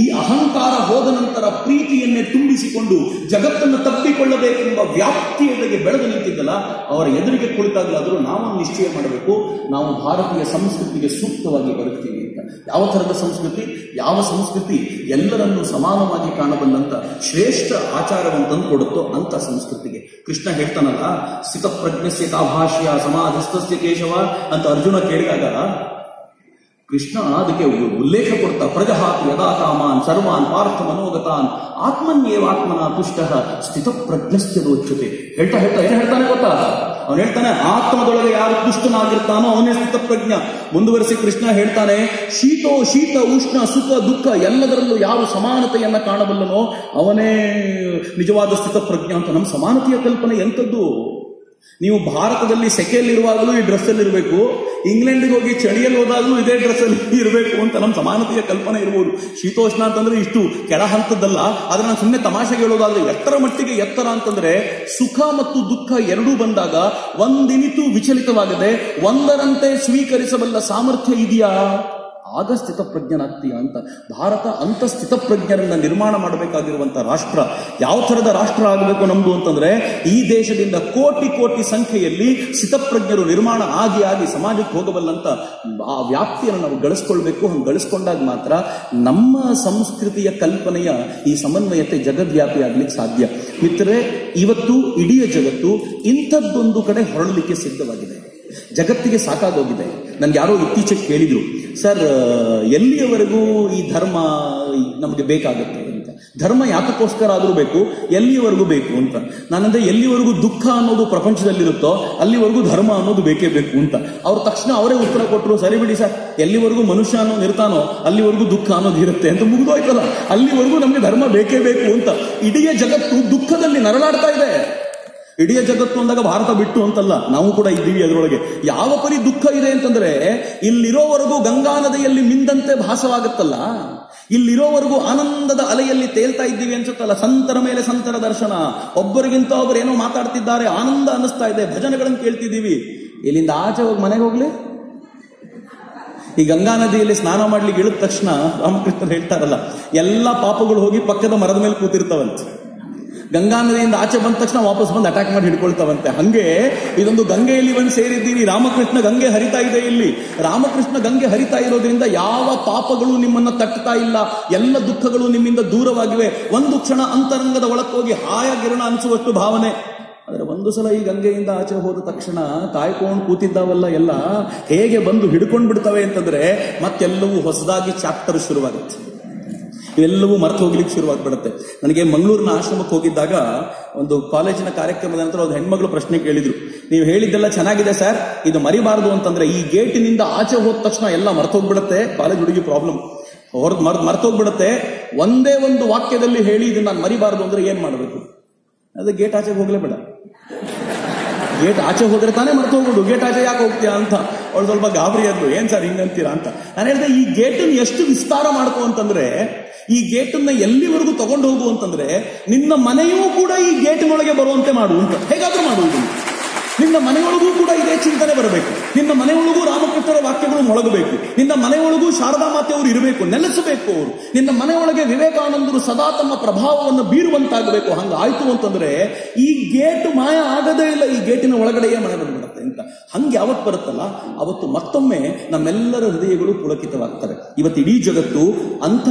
S1: ಈ ಅಹಂಕಾರ ಹೋದ ನಂತರ ಪ್ರೀತಿಯನ್ನೇ ತುಂಬಿಸಿಕೊಂಡು ಜಗತ್ತನ್ನು ತಪ್ಪಿಕೊಳ್ಳಬೇಕೆಂಬ ವ್ಯಾಪ್ತಿಯೊಳಗೆ ಬೆಳೆದು ನಿಂತಿದ್ದಲ್ಲ, ಅವರ ಎದುರಿಗೆ ಕುಳಿತಾಗಲಾದರೂ ನಾವು ನಿಶ್ಚಯ ಮಾಡಬೇಕು, ನಾವು ಭಾರತೀಯ ಸಂಸ್ಕೃತಿಗೆ ಸೂಕ್ತವಾಗಿ ಬರುತ್ತೀವಿ ಅಂತ. ಯಾವ ಥರದ ಸಂಸ್ಕೃತಿ? ಯಾವ ಸಂಸ್ಕೃತಿ ಎಲ್ಲರನ್ನೂ ಸಮಾನವಾಗಿ ಕಾಣಬಲ್ಲಂತ ಶ್ರೇಷ್ಠ ಆಚಾರವನ್ನು ತಂದು ಕೊಡುತ್ತೋ ಅಂತ ಸಂಸ್ಕೃತಿಗೆ. ಕೃಷ್ಣ ಹೇಳ್ತಾನಲ್ಲ, ಸ್ಥಿತಪ್ರಜ್ಞಸ್ಯ ಕಾ ಭಾಷ್ಯ ಸಮಾಧಿಸ್ಥಸ್ಯ ಕೇಶವ ಅಂತ ಅರ್ಜುನ ಕೇಳಿದಾಗ ಕೃಷ್ಣ ಅದಕ್ಕೆ ಉಲ್ಲೇಖ ಕೊಡ್ತಾ, ಪ್ರಜಹಾತಿ ಯದಾ ಕಾಮಾನ್ ಸರ್ವಾನ್ ಪಾರ್ಥ ಮನೋಗತಾನ್ ಆತ್ಮನ್ಯೇವಾತ್ಮನ ತುಷ್ಟ ಸ್ಥಿತ ಪ್ರಜ್ಞಸ್ಯದೋಚ್ಯತೆ. ಹೇಳ್ತಾ ಏನ್ ಹೇಳ್ತಾನೆ ಗೊತ್ತಾ? ಅವನು ಹೇಳ್ತಾನೆ, ಆತ್ಮದೊಳಗೆ ಯಾರು ತುಷ್ಟನಾಗಿರ್ತಾನೋ ಅವನೇ ಸ್ಥಿತಪ್ರಜ್ಞ. ಮುಂದುವರಿಸಿ ಕೃಷ್ಣ ಹೇಳ್ತಾನೆ, ಶೀತ ಉಷ್ಣ ಸುಖ ದುಃಖ ಎಲ್ಲದರಲ್ಲೂ ಯಾರು ಸಮಾನತೆಯನ್ನ ಕಾಣಬಲ್ಲನೋ ಅವನೇ ನಿಜವಾದ ಸ್ಥಿತಪ್ರಜ್ಞ ಅಂತ. ನಮ್ಮ ಸಮಾನತೆಯ ಕಲ್ಪನೆ ಎಂಥದ್ದು? ನೀವು ಭಾರತದಲ್ಲಿ ಸೆಕೆಯಲ್ಲಿರುವಾಗಲೂ ಈ ಡ್ರೆಸ್ಸಲ್ಲಿ ಇರಬೇಕು, ಇಂಗ್ಲೆಂಡ್ಗೆ ಹೋಗಿ ಚಳಿಯಲ್ಲಿ ಹೋದಾಗಲೂ ಇದೇ ಡ್ರೆಸ್ಸಲ್ಲಿ ಇರಬೇಕು ಅಂತ ನಮ್ಮ ಸಮಾನತೆಯ ಕಲ್ಪನೆ ಇರ್ಬೋದು. ಶೀತೋಷ್ಣ ಅಂತಂದ್ರೆ ಇಷ್ಟು ಕೆಳ ಹಂತದ್ದಲ್ಲ. ಆದ್ರೆ ನಾನು ಸುಮ್ಮನೆ ತಮಾಷೆಗೆ ಹೇಳೋದಾದ್ರೆ ಎತ್ತರ ಮಟ್ಟಿಗೆ ಎತ್ತರ ಅಂತಂದ್ರೆ ಸುಖ ಮತ್ತು ದುಃಖ ಎರಡೂ ಬಂದಾಗ ಒಂದಿನಿತೂ ವಿಚಲಿತವಾಗದೆ ಒಂದರಂತೆ ಸ್ವೀಕರಿಸಬಲ್ಲ ಸಾಮರ್ಥ್ಯ ಇದೆಯಾ? ಆಗ ಸ್ಥಿತಪ್ರಜ್ಞನಾಗ್ತೀಯ ಅಂತ. ಭಾರತ ಅಂತ ಸ್ಥಿತಪ್ರಜ್ಞರನ್ನ ನಿರ್ಮಾಣ ಮಾಡಬೇಕಾಗಿರುವಂತ ರಾಷ್ಟ್ರ. ಯಾವ ಥರದ ರಾಷ್ಟ್ರ ಆಗಬೇಕು ನಮ್ದು ಅಂತಂದ್ರೆ, ಈ ದೇಶದಿಂದ ಕೋಟಿ ಕೋಟಿ ಸಂಖ್ಯೆಯಲ್ಲಿ ಸ್ಥಿತಪ್ರಜ್ಞರು ನಿರ್ಮಾಣ ಆಗಿ ಆಗಿ ಸಮಾಜಕ್ಕೆ ಹೋಗಬಲ್ಲಂತ ಆ ವ್ಯಾಪ್ತಿಯನ್ನು ನಾವು ಗಳಿಸ್ಕೊಳ್ಬೇಕು. ಹಂಗೆ ಗಳಿಸ್ಕೊಂಡಾಗ ಮಾತ್ರ ನಮ್ಮ ಸಂಸ್ಕೃತಿಯ ಕಲ್ಪನೆಯ ಈ ಸಮನ್ವಯತೆ ಜಗದ್ವ್ಯಾಪಿ ಆಗ್ಲಿಕ್ಕೆ ಸಾಧ್ಯ. ಮಿತ್ರರೇ, ಇವತ್ತು ಇಡೀ ಜಗತ್ತು ಇಂಥದ್ದೊಂದು ಕಡೆ ಹೊರಳಲಿಕ್ಕೆ ಸಿದ್ಧವಾಗಿದೆ. ಜಗತ್ತಿಗೆ ಸಾಕಾಗೋಗಿದೆ. ನನ್ಗೆ ಯಾರೋ ಇತ್ತೀಚೆಗೆ ಕೇಳಿದ್ರು, ಸರ್ ಎಲ್ಲಿಯವರೆಗೂ ಈ ಧರ್ಮ ನಮಗೆ ಬೇಕಾಗುತ್ತೆ ಅಂತ. ಧರ್ಮ ಯಾತಕ್ಕೋಸ್ಕರ ಆದ್ರೂ ಬೇಕು, ಎಲ್ಲಿಯವರೆಗೂ ಬೇಕು ಅಂತ. ನಾನಂದ್ರೆ ಎಲ್ಲಿವರೆಗೂ ದುಃಖ ಅನ್ನೋದು ಪ್ರಪಂಚದಲ್ಲಿರುತ್ತೋ ಅಲ್ಲಿವರೆಗೂ ಧರ್ಮ ಅನ್ನೋದು ಬೇಕೇ ಬೇಕು ಅಂತ. ಅವ್ರ ತಕ್ಷಣ ಅವರೇ ಉತ್ತರ ಕೊಟ್ಟರು, ಸರಿ ಬಿಡಿ ಸರ್, ಎಲ್ಲಿವರೆಗೂ ಮನುಷ್ಯ ಅನ್ನೋದು ಇರ್ತಾನೋ ಅಲ್ಲಿವರೆಗೂ ದುಃಖ ಅನ್ನೋದು ಇರುತ್ತೆ ಅಂತ. ಮುಗಿದೋಯ್ತಲ್ಲ, ಅಲ್ಲಿವರೆಗೂ ನಮಗೆ ಧರ್ಮ ಬೇಕೇ ಬೇಕು ಅಂತ. ಇಡೀ ಜಗತ್ತು ದುಃಖದಲ್ಲಿ ನರಳಾಡ್ತಾ ಇದೆ. ಇಡೀ ಜಗತ್ತು ಅಂದಾಗ ಭಾರತ ಬಿಟ್ಟು ಅಂತಲ್ಲ, ನಾವು ಕೂಡ ಇದ್ದೀವಿ ಅದರೊಳಗೆ. ಯಾವ ಪರಿ ದುಃಖ ಇದೆ ಅಂತಂದ್ರೆ, ಇಲ್ಲಿರೋವರೆಗೂ ಗಂಗಾ ನದಿಯಲ್ಲಿ ಮಿಂದಂತೆ ಭಾಸವಾಗುತ್ತಲ್ಲ, ಇಲ್ಲಿರೋವರೆಗೂ ಆನಂದದ ಅಲೆಯಲ್ಲಿ ತೇಲ್ತಾ ಇದ್ದೀವಿ ಅನ್ಸುತ್ತಲ್ಲ. ಸಂತರ ಮೇಲೆ ಸಂತರ ದರ್ಶನ, ಒಬ್ಬರಿಗಿಂತ ಒಬ್ಬರು ಏನೋ ಮಾತಾಡ್ತಿದ್ದಾರೆ, ಆನಂದ ಅನ್ನಿಸ್ತಾ ಇದೆ, ಭಜನೆಗಳನ್ನು ಕೇಳ್ತಿದ್ದೀವಿ. ಇಲ್ಲಿಂದ ಆಚೆ ಹೋಗಿ ಮನೆಗೆ ಹೋಗ್ಲಿ. ಈ ಗಂಗಾ ನದಿಯಲ್ಲಿ ಸ್ನಾನ ಮಾಡ್ಲಿಕ್ಕೆ ಇಳಿದ ತಕ್ಷಣ ರಾಮಕೃಷ್ಣರು ಹೇಳ್ತಾರಲ್ಲ, ಎಲ್ಲ ಪಾಪಗಳು ಹೋಗಿ ಪಕ್ಕದ ಮರದ ಮೇಲೆ ಕೂತಿರ್ತಾವಂತೆ. ಗಂಗಾ ನದಿಯಿಂದ ಆಚೆ ಬಂದ ತಕ್ಷಣ ವಾಪಸ್ ಬಂದು ಅಟ್ಯಾಕ್ ಮಾಡಿ ಹಿಡ್ಕೊಳ್ತಾವಂತೆ. ಹಂಗೆ ಇದೊಂದು ಗಂಗೆಯಲ್ಲಿ ಬಂದು ಸೇರಿದ್ದೀರಿ. ರಾಮಕೃಷ್ಣ ಗಂಗೆ ಹರಿತಾ ಇದೆ ಇಲ್ಲಿ. ರಾಮಕೃಷ್ಣ ಗಂಗೆ ಹರಿತಾ ಇರೋದ್ರಿಂದ ಯಾವ ಪಾಪಗಳು ನಿಮ್ಮನ್ನ ತಟ್ಟುತ್ತಾ ಇಲ್ಲ, ಎಲ್ಲ ದುಃಖಗಳು ನಿಮ್ಮಿಂದ ದೂರವಾಗಿವೆ. ಒಂದು ಕ್ಷಣ ಅಂತರಂಗದ ಒಳಕ್ಕೋಗಿ ಹಾಯಾಗಿರೋಣ ಅನಿಸುವಷ್ಟು ಭಾವನೆ. ಆದರೆ ಒಂದು ಸಲ ಈ ಗಂಗೆಯಿಂದ ಆಚೆ ಹೋದ ತಕ್ಷಣ ಕಾಯ್ಕೊಂಡು ಕೂತಿದ್ದಾವಲ್ಲ ಎಲ್ಲ ಹೇಗೆ ಬಂದು ಹಿಡ್ಕೊಂಡು ಬಿಡ್ತವೆ ಅಂತಂದ್ರೆ, ಮತ್ತೆಲ್ಲವೂ ಹೊಸದಾಗಿ ಚಾಪ್ಟರ್ ಶುರುವಾಗುತ್ತೆ. ಇವೆಲ್ಲವೂ ಮರ್ತು ಹೋಗ್ಲಿಕ್ಕೆ ಶುರುವಾಗ್ಬಿಡುತ್ತೆ. ನನಗೆ ಮಂಗಳೂರಿನ ಆಶ್ರಮಕ್ಕೆ ಹೋಗಿದ್ದಾಗ ಒಂದು ಕಾಲೇಜಿನ ಕಾರ್ಯಕ್ರಮದ ನಂತರ ಒಂದು ಹೆಣ್ಮಗಳು ಪ್ರಶ್ನೆ ಕೇಳಿದ್ರು, ನೀವು ಹೇಳಿದ್ದೆಲ್ಲ ಚೆನ್ನಾಗಿದೆ ಸರ್, ಇದು ಮರಿಬಾರದು ಅಂತಂದ್ರೆ ಈ ಗೇಟಿನಿಂದ ಆಚೆ ಹೋದ ತಕ್ಷಣ ಎಲ್ಲ ಮರ್ತೋಗ್ಬಿಡುತ್ತೆ. ಕಾಲೇಜ್ ಹುಡುಗಿ ಪ್ರಾಬ್ಲಮ್, ಮರ್ತೋಗ್ಬಿಡುತ್ತೆ. ಒಂದೇ ಒಂದು ವಾಕ್ಯದಲ್ಲಿ ಹೇಳಿ ಇದನ್ನ ನಾನು ಮರಿಬಾರದು ಅಂದ್ರೆ ಏನ್ ಮಾಡಬೇಕು? ಅದು ಗೇಟ್ ಆಚೆಗೆ ಹೋಗ್ಲೇಬೇಡ. ಗೇಟ್ ಆಚೆ ಹೋದ್ರೆ ತಾನೇ ಮರ್ತು ಹೋಗೋದು, ಗೇಟ್ ಆಚೆ ಯಾಕೆ ಹೋಗ್ತೀಯಾ ಅಂತ. ಅವಳು ಸ್ವಲ್ಪ ಗಾಬರಿ ಆದ್ಲು, ಏನ್ ಸರ್ ಹಿಂಗಂತೀರಾ ಅಂತ. ನಾನು ಹೇಳಿದೆ, ಈ ಗೇಟನ್ನು ಎಷ್ಟು ವಿಸ್ತಾರ ಮಾಡ್ಕೋ ಅಂತಂದ್ರೆ, ಈ ಗೇಟನ್ನ ಎಲ್ಲಿವರೆಗೂ ತಗೊಂಡು ಹೋಗು ಅಂತಂದ್ರೆ, ನಿನ್ನ ಮನೆಯೂ ಕೂಡ ಈ ಗೇಟಿನೊಳಗೆ ಬರುವಂತೆ ಮಾಡು ಅಂತ. ಹೇಗಾದ್ರೂ ಮಾಡುವುದು. ನಿನ್ನ ಮನೆಯೊಳಗೂ ಕೂಡ ಇದೇ ಚಿಂತನೆ ಬರಬೇಕು. ನಿನ್ನ ಮನೆಯೊಳಗೂ ರಾಮಕೃಷ್ಣರ ವಾಕ್ಯಗಳು ಮೊಳಗಬೇಕು. ನಿನ್ನ ಮನೆಯೊಳಗೂ ಶಾರದಾ ಮಾತೆಯವರು ಇರಬೇಕು, ನೆಲೆಸಬೇಕು ಅವರು. ನಿನ್ನ ಮನೆಯೊಳಗೆ ವಿವೇಕಾನಂದರು ಸದಾ ತಮ್ಮ ಪ್ರಭಾವವನ್ನು ಬೀರುವಂತಾಗಬೇಕು. ಹಂಗಾಯ್ತು ಅಂತಂದ್ರೆ ಈ ಗೇಟ್ ಮಾಯ ಆಗದೇ ಇಲ್ಲ, ಈ ಗೇಟಿನ ಒಳಗಡೆಯೇ ಮನೆ ಬಂದ್ಬಿಡುತ್ತೆ ಅಂತ. ಹಂಗೆ ಯಾವತ್ತು ಬರುತ್ತಲ್ಲ ಅವತ್ತು ಮತ್ತೊಮ್ಮೆ ನಮ್ಮೆಲ್ಲರ ಹೃದಯಗಳು ಪುಳಕಿತವಾಗ್ತವೆ. ಇವತ್ತು ಇಡೀ ಜಗತ್ತು ಅಂಥ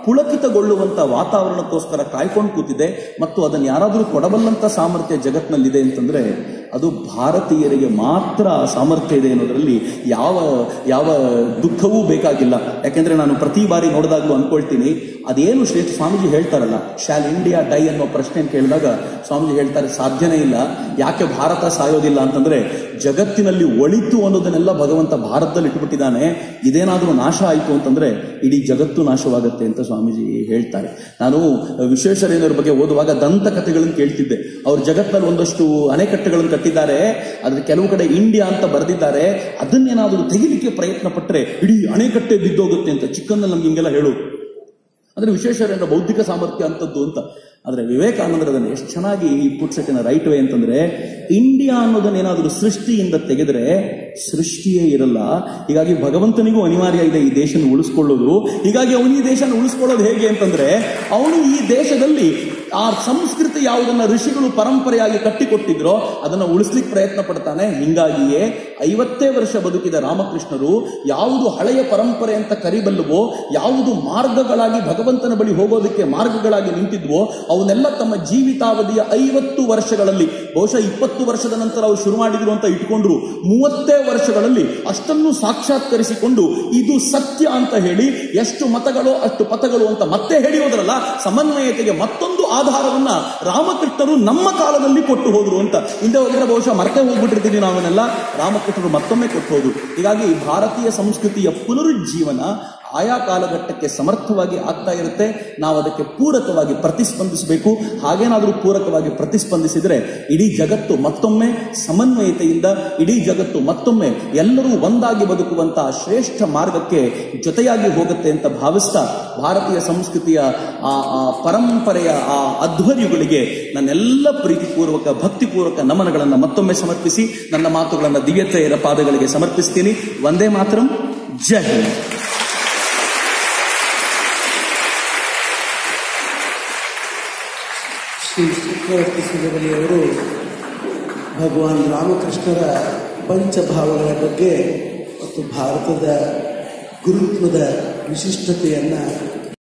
S1: ಪುಳಕಿತಗೊಳ್ಳುವಂತ ವಾತಾವರಣಕ್ಕೋಸ್ಕರ ಕಾಯ್ಕೊಂಡು ಕೂತಿದೆ. ಮತ್ತು ಅದನ್ನು ಯಾರಾದರೂ ಕೊಡಬಲ್ಲಂತ ಸಾಮರ್ಥ್ಯ ಜಗತ್ತಿನಲ್ಲಿದೆ ಅಂತಂದ್ರೆ ಅದು ಭಾರತೀಯರಿಗೆ ಮಾತ್ರ ಸಾಮರ್ಥ್ಯ ಇದೆ ಅನ್ನೋದ್ರಲ್ಲಿ ಯಾವ ದುಃಖವೂ ಬೇಕಾಗಿಲ್ಲ. ಯಾಕೆಂದ್ರೆ ನಾನು ಪ್ರತಿ ಬಾರಿ ನೋಡಿದಾಗಲೂ ಅನ್ಕೊಳ್ತೀನಿ, ಅದೇನು ಶ್ರೇಷ್ಠ ಸ್ವಾಮೀಜಿ ಹೇಳ್ತಾರಲ್ಲ, ಶಾಲ್ ಇಂಡಿಯಾ ಡೈ ಅನ್ನೋ ಪ್ರಶ್ನೆ ಕೇಳಿದಾಗ ಸ್ವಾಮೀಜಿ ಹೇಳ್ತಾರೆ, ಸಾಧ್ಯನೇ ಇಲ್ಲ. ಯಾಕೆ ಭಾರತ ಸಾಯೋದಿಲ್ಲ ಅಂತಂದ್ರೆ, ಜಗತ್ತಿನಲ್ಲಿ ಒಳಿತು ಅನ್ನೋದನ್ನೆಲ್ಲ ಭಗವಂತ ಭಾರತದಲ್ಲಿ ಇಟ್ಬಿಟ್ಟಿದ್ದಾನೆ. ಇದೇನಾದ್ರೂ ನಾಶ ಆಯಿತು ಅಂತಂದ್ರೆ ಇಡೀ ಜಗತ್ತು ನಾಶವಾಗುತ್ತೆ ಅಂತ ಸ್ವಾಮೀಜಿ ಹೇಳ್ತಾರೆ. ನಾನು ವಿಶ್ವೇಶ್ವರಯ್ಯನವರ ಬಗ್ಗೆ ಓದುವಾಗ ದಂತಕಥೆಗಳನ್ನು ಕೇಳ್ತಿದ್ದೆ. ಅವ್ರ ಜಗತ್ತಿನಲ್ಲಿ ಒಂದಷ್ಟು ಅಣೆಕಟ್ಟೆಗಳನ್ನು ಕಟ್ಟಿದ್ದಾರೆ, ಅದ್ರ ಕೆಲವು ಕಡೆ ಇಂಡಿಯಾ ಅಂತ ಬರೆದಿದ್ದಾರೆ. ಅದನ್ನೇನಾದರೂ ತೆಗಿಲಿಕ್ಕೆ ಪ್ರಯತ್ನ ಪಟ್ಟರೆ ಇಡೀ ಅಣೆಕಟ್ಟೆ ಬಿದ್ದೋಗುತ್ತೆ ಅಂತ ಚಿಕ್ಕಂದಲ್ಲಿ ನಮ್ಗೆ ಹಿಂಗೆಲ್ಲ ಹೇಳು. ಅಂದ್ರೆ ವಿಶ್ವೇಶ್ವರಯ್ಯನ ಬೌದ್ಧಿಕ ಸಾಮರ್ಥ್ಯ ಅಂತದ್ದು ಅಂತ. ಆದ್ರೆ ವಿವೇಕಾನಂದರು ಅದನ್ನು ಎಷ್ಟು ಚೆನ್ನಾಗಿ puts it in right way ಅಂತಂದ್ರೆ, ಇಂಡಿಯಾ ಅನ್ನೋದನ್ನೇನಾದ್ರೂ ಸೃಷ್ಟಿಯಿಂದ ತೆಗೆದ್ರೆ ಸೃಷ್ಟಿಯೇ ಇರಲ್ಲ. ಹೀಗಾಗಿ ಭಗವಂತನಿಗೂ ಅನಿವಾರ್ಯ ಇದೆ ಈ ದೇಶನ ಉಳಿಸ್ಕೊಳ್ಳೋದು. ಹೀಗಾಗಿ ಅವನು ಈ ದೇಶನ ಉಳಿಸ್ಕೊಳ್ಳೋದು ಹೇಗೆ ಅಂತಂದ್ರೆ, ಅವನು ಈ ದೇಶದಲ್ಲಿ ಆ ಸಂಸ್ಕೃತಿ ಯಾವುದನ್ನ ಋಷಿಗಳು ಪರಂಪರೆಯಾಗಿ ಕಟ್ಟಿಕೊಟ್ಟಿದ್ರೋ ಅದನ್ನ ಉಳಿಸ್ಲಿಕ್ಕೆ ಪ್ರಯತ್ನ ಪಡ್ತಾನೆ. ಹಿಂಗಾಗಿಯೇ 50 ವರ್ಷ ಬದುಕಿದ ರಾಮಕೃಷ್ಣರು ಯಾವುದು ಹಳೆಯ ಪರಂಪರೆ ಅಂತ ಕರಿಬಲ್ಲವೋ, ಯಾವುದು ಮಾರ್ಗಗಳಾಗಿ ಭಗವಂತನ ಬಳಿ ಹೋಗೋದಕ್ಕೆ ಮಾರ್ಗಗಳಾಗಿ ನಿಂತಿದ್ವೋ, ಅವನ್ನೆಲ್ಲ ತಮ್ಮ ಜೀವಿತಾವಧಿಯ 50 ವರ್ಷಗಳಲ್ಲಿ, ಬಹುಶಃ 20 ವರ್ಷದ ನಂತರ ಅವರು ಶುರು ಮಾಡಿದ್ರು ಅಂತ ಇಟ್ಕೊಂಡ್ರು, 30 ವರ್ಷಗಳಲ್ಲಿ ಅಷ್ಟನ್ನು ಸಾಕ್ಷಾತ್ಕರಿಸಿಕೊಂಡು ಇದು ಸತ್ಯ ಅಂತ ಹೇಳಿ ಎಷ್ಟು ಮತಗಳೋ ಅಷ್ಟು ಪಥಗಳು ಅಂತ ಮತ್ತೆ ಹೇಳಿಯೋದ್ರಲ್ಲ, ಸಮನ್ವಯತೆಗೆ ಮತ್ತೊಂದು ಆಧಾರವನ್ನ ರಾಮಕೃಷ್ಣರು ನಮ್ಮ ಕಾಲದಲ್ಲಿ ಕೊಟ್ಟು ಹೋದ್ರು ಅಂತ. ಹಿಂದೆ ಹೋಗಿದ್ರೆ ಬಹುಶಃ ಮರ್ತೇ ಹೋಗ್ಬಿಟ್ಟಿರ್ತೀವಿ ನಾವನ್ನೆಲ್ಲ. ರಾಮಕೃಷ್ಣರು ಮತ್ತೊಮ್ಮೆ ಕೊಟ್ಟು ಹೋದ್ರು. ಹೀಗಾಗಿ ಭಾರತೀಯ ಸಂಸ್ಕೃತಿಯ ಪುನರುಜ್ಜೀವನ ಆಯಾ ಕಾಲಘಟ್ಟಕ್ಕೆ ಸಮರ್ಥವಾಗಿ ಆಗ್ತಾ ಇರುತ್ತೆ. ನಾವು ಅದಕ್ಕೆ ಪೂರಕವಾಗಿ ಪ್ರತಿಸ್ಪಂದಿಸಬೇಕು. ಹಾಗೇನಾದರೂ ಪೂರಕವಾಗಿ ಪ್ರತಿಸ್ಪಂದಿಸಿದರೆ ಇಡೀ ಜಗತ್ತು ಮತ್ತೊಮ್ಮೆ ಸಮನ್ವಯತೆಯಿಂದ, ಇಡೀ ಜಗತ್ತು ಮತ್ತೊಮ್ಮೆ ಎಲ್ಲರೂ ಒಂದಾಗಿ ಬದುಕುವಂತಹ ಶ್ರೇಷ್ಠ ಮಾರ್ಗಕ್ಕೆ ಜೊತೆಯಾಗಿ ಹೋಗುತ್ತೆ ಅಂತ ಭಾವಿಸ್ತಾ, ಭಾರತೀಯ ಸಂಸ್ಕೃತಿಯ ಆ ಪರಂಪರೆಯ ಆ ಅಧ್ವರ್ಯಗಳಿಗೆ ನನ್ನೆಲ್ಲ ಪ್ರೀತಿಪೂರ್ವಕ ಭಕ್ತಿಪೂರ್ವಕ ನಮನಗಳನ್ನು ಮತ್ತೊಮ್ಮೆ ಸಮರ್ಪಿಸಿ ನನ್ನ ಮಾತುಗಳನ್ನು ದಿವ್ಯತೆಯರ ಪಾದಗಳಿಗೆ ಸಮರ್ಪಿಸ್ತೀನಿ. ವಂದೇ ಮಾತರಂ. ಜೈ ಹಿಂದ್.
S2: ಶ್ರೀ ಚಕ್ರವರ್ತಿ ಸುಧಬಲಿಯವರು ಭಗವಾನ್ ರಾಮಕೃಷ್ಣರ ಪಂಚಭಾವಗಳ ಬಗ್ಗೆ ಮತ್ತು ಭಾರತದ ಗುರುತ್ವದ ವಿಶಿಷ್ಟತೆಯನ್ನು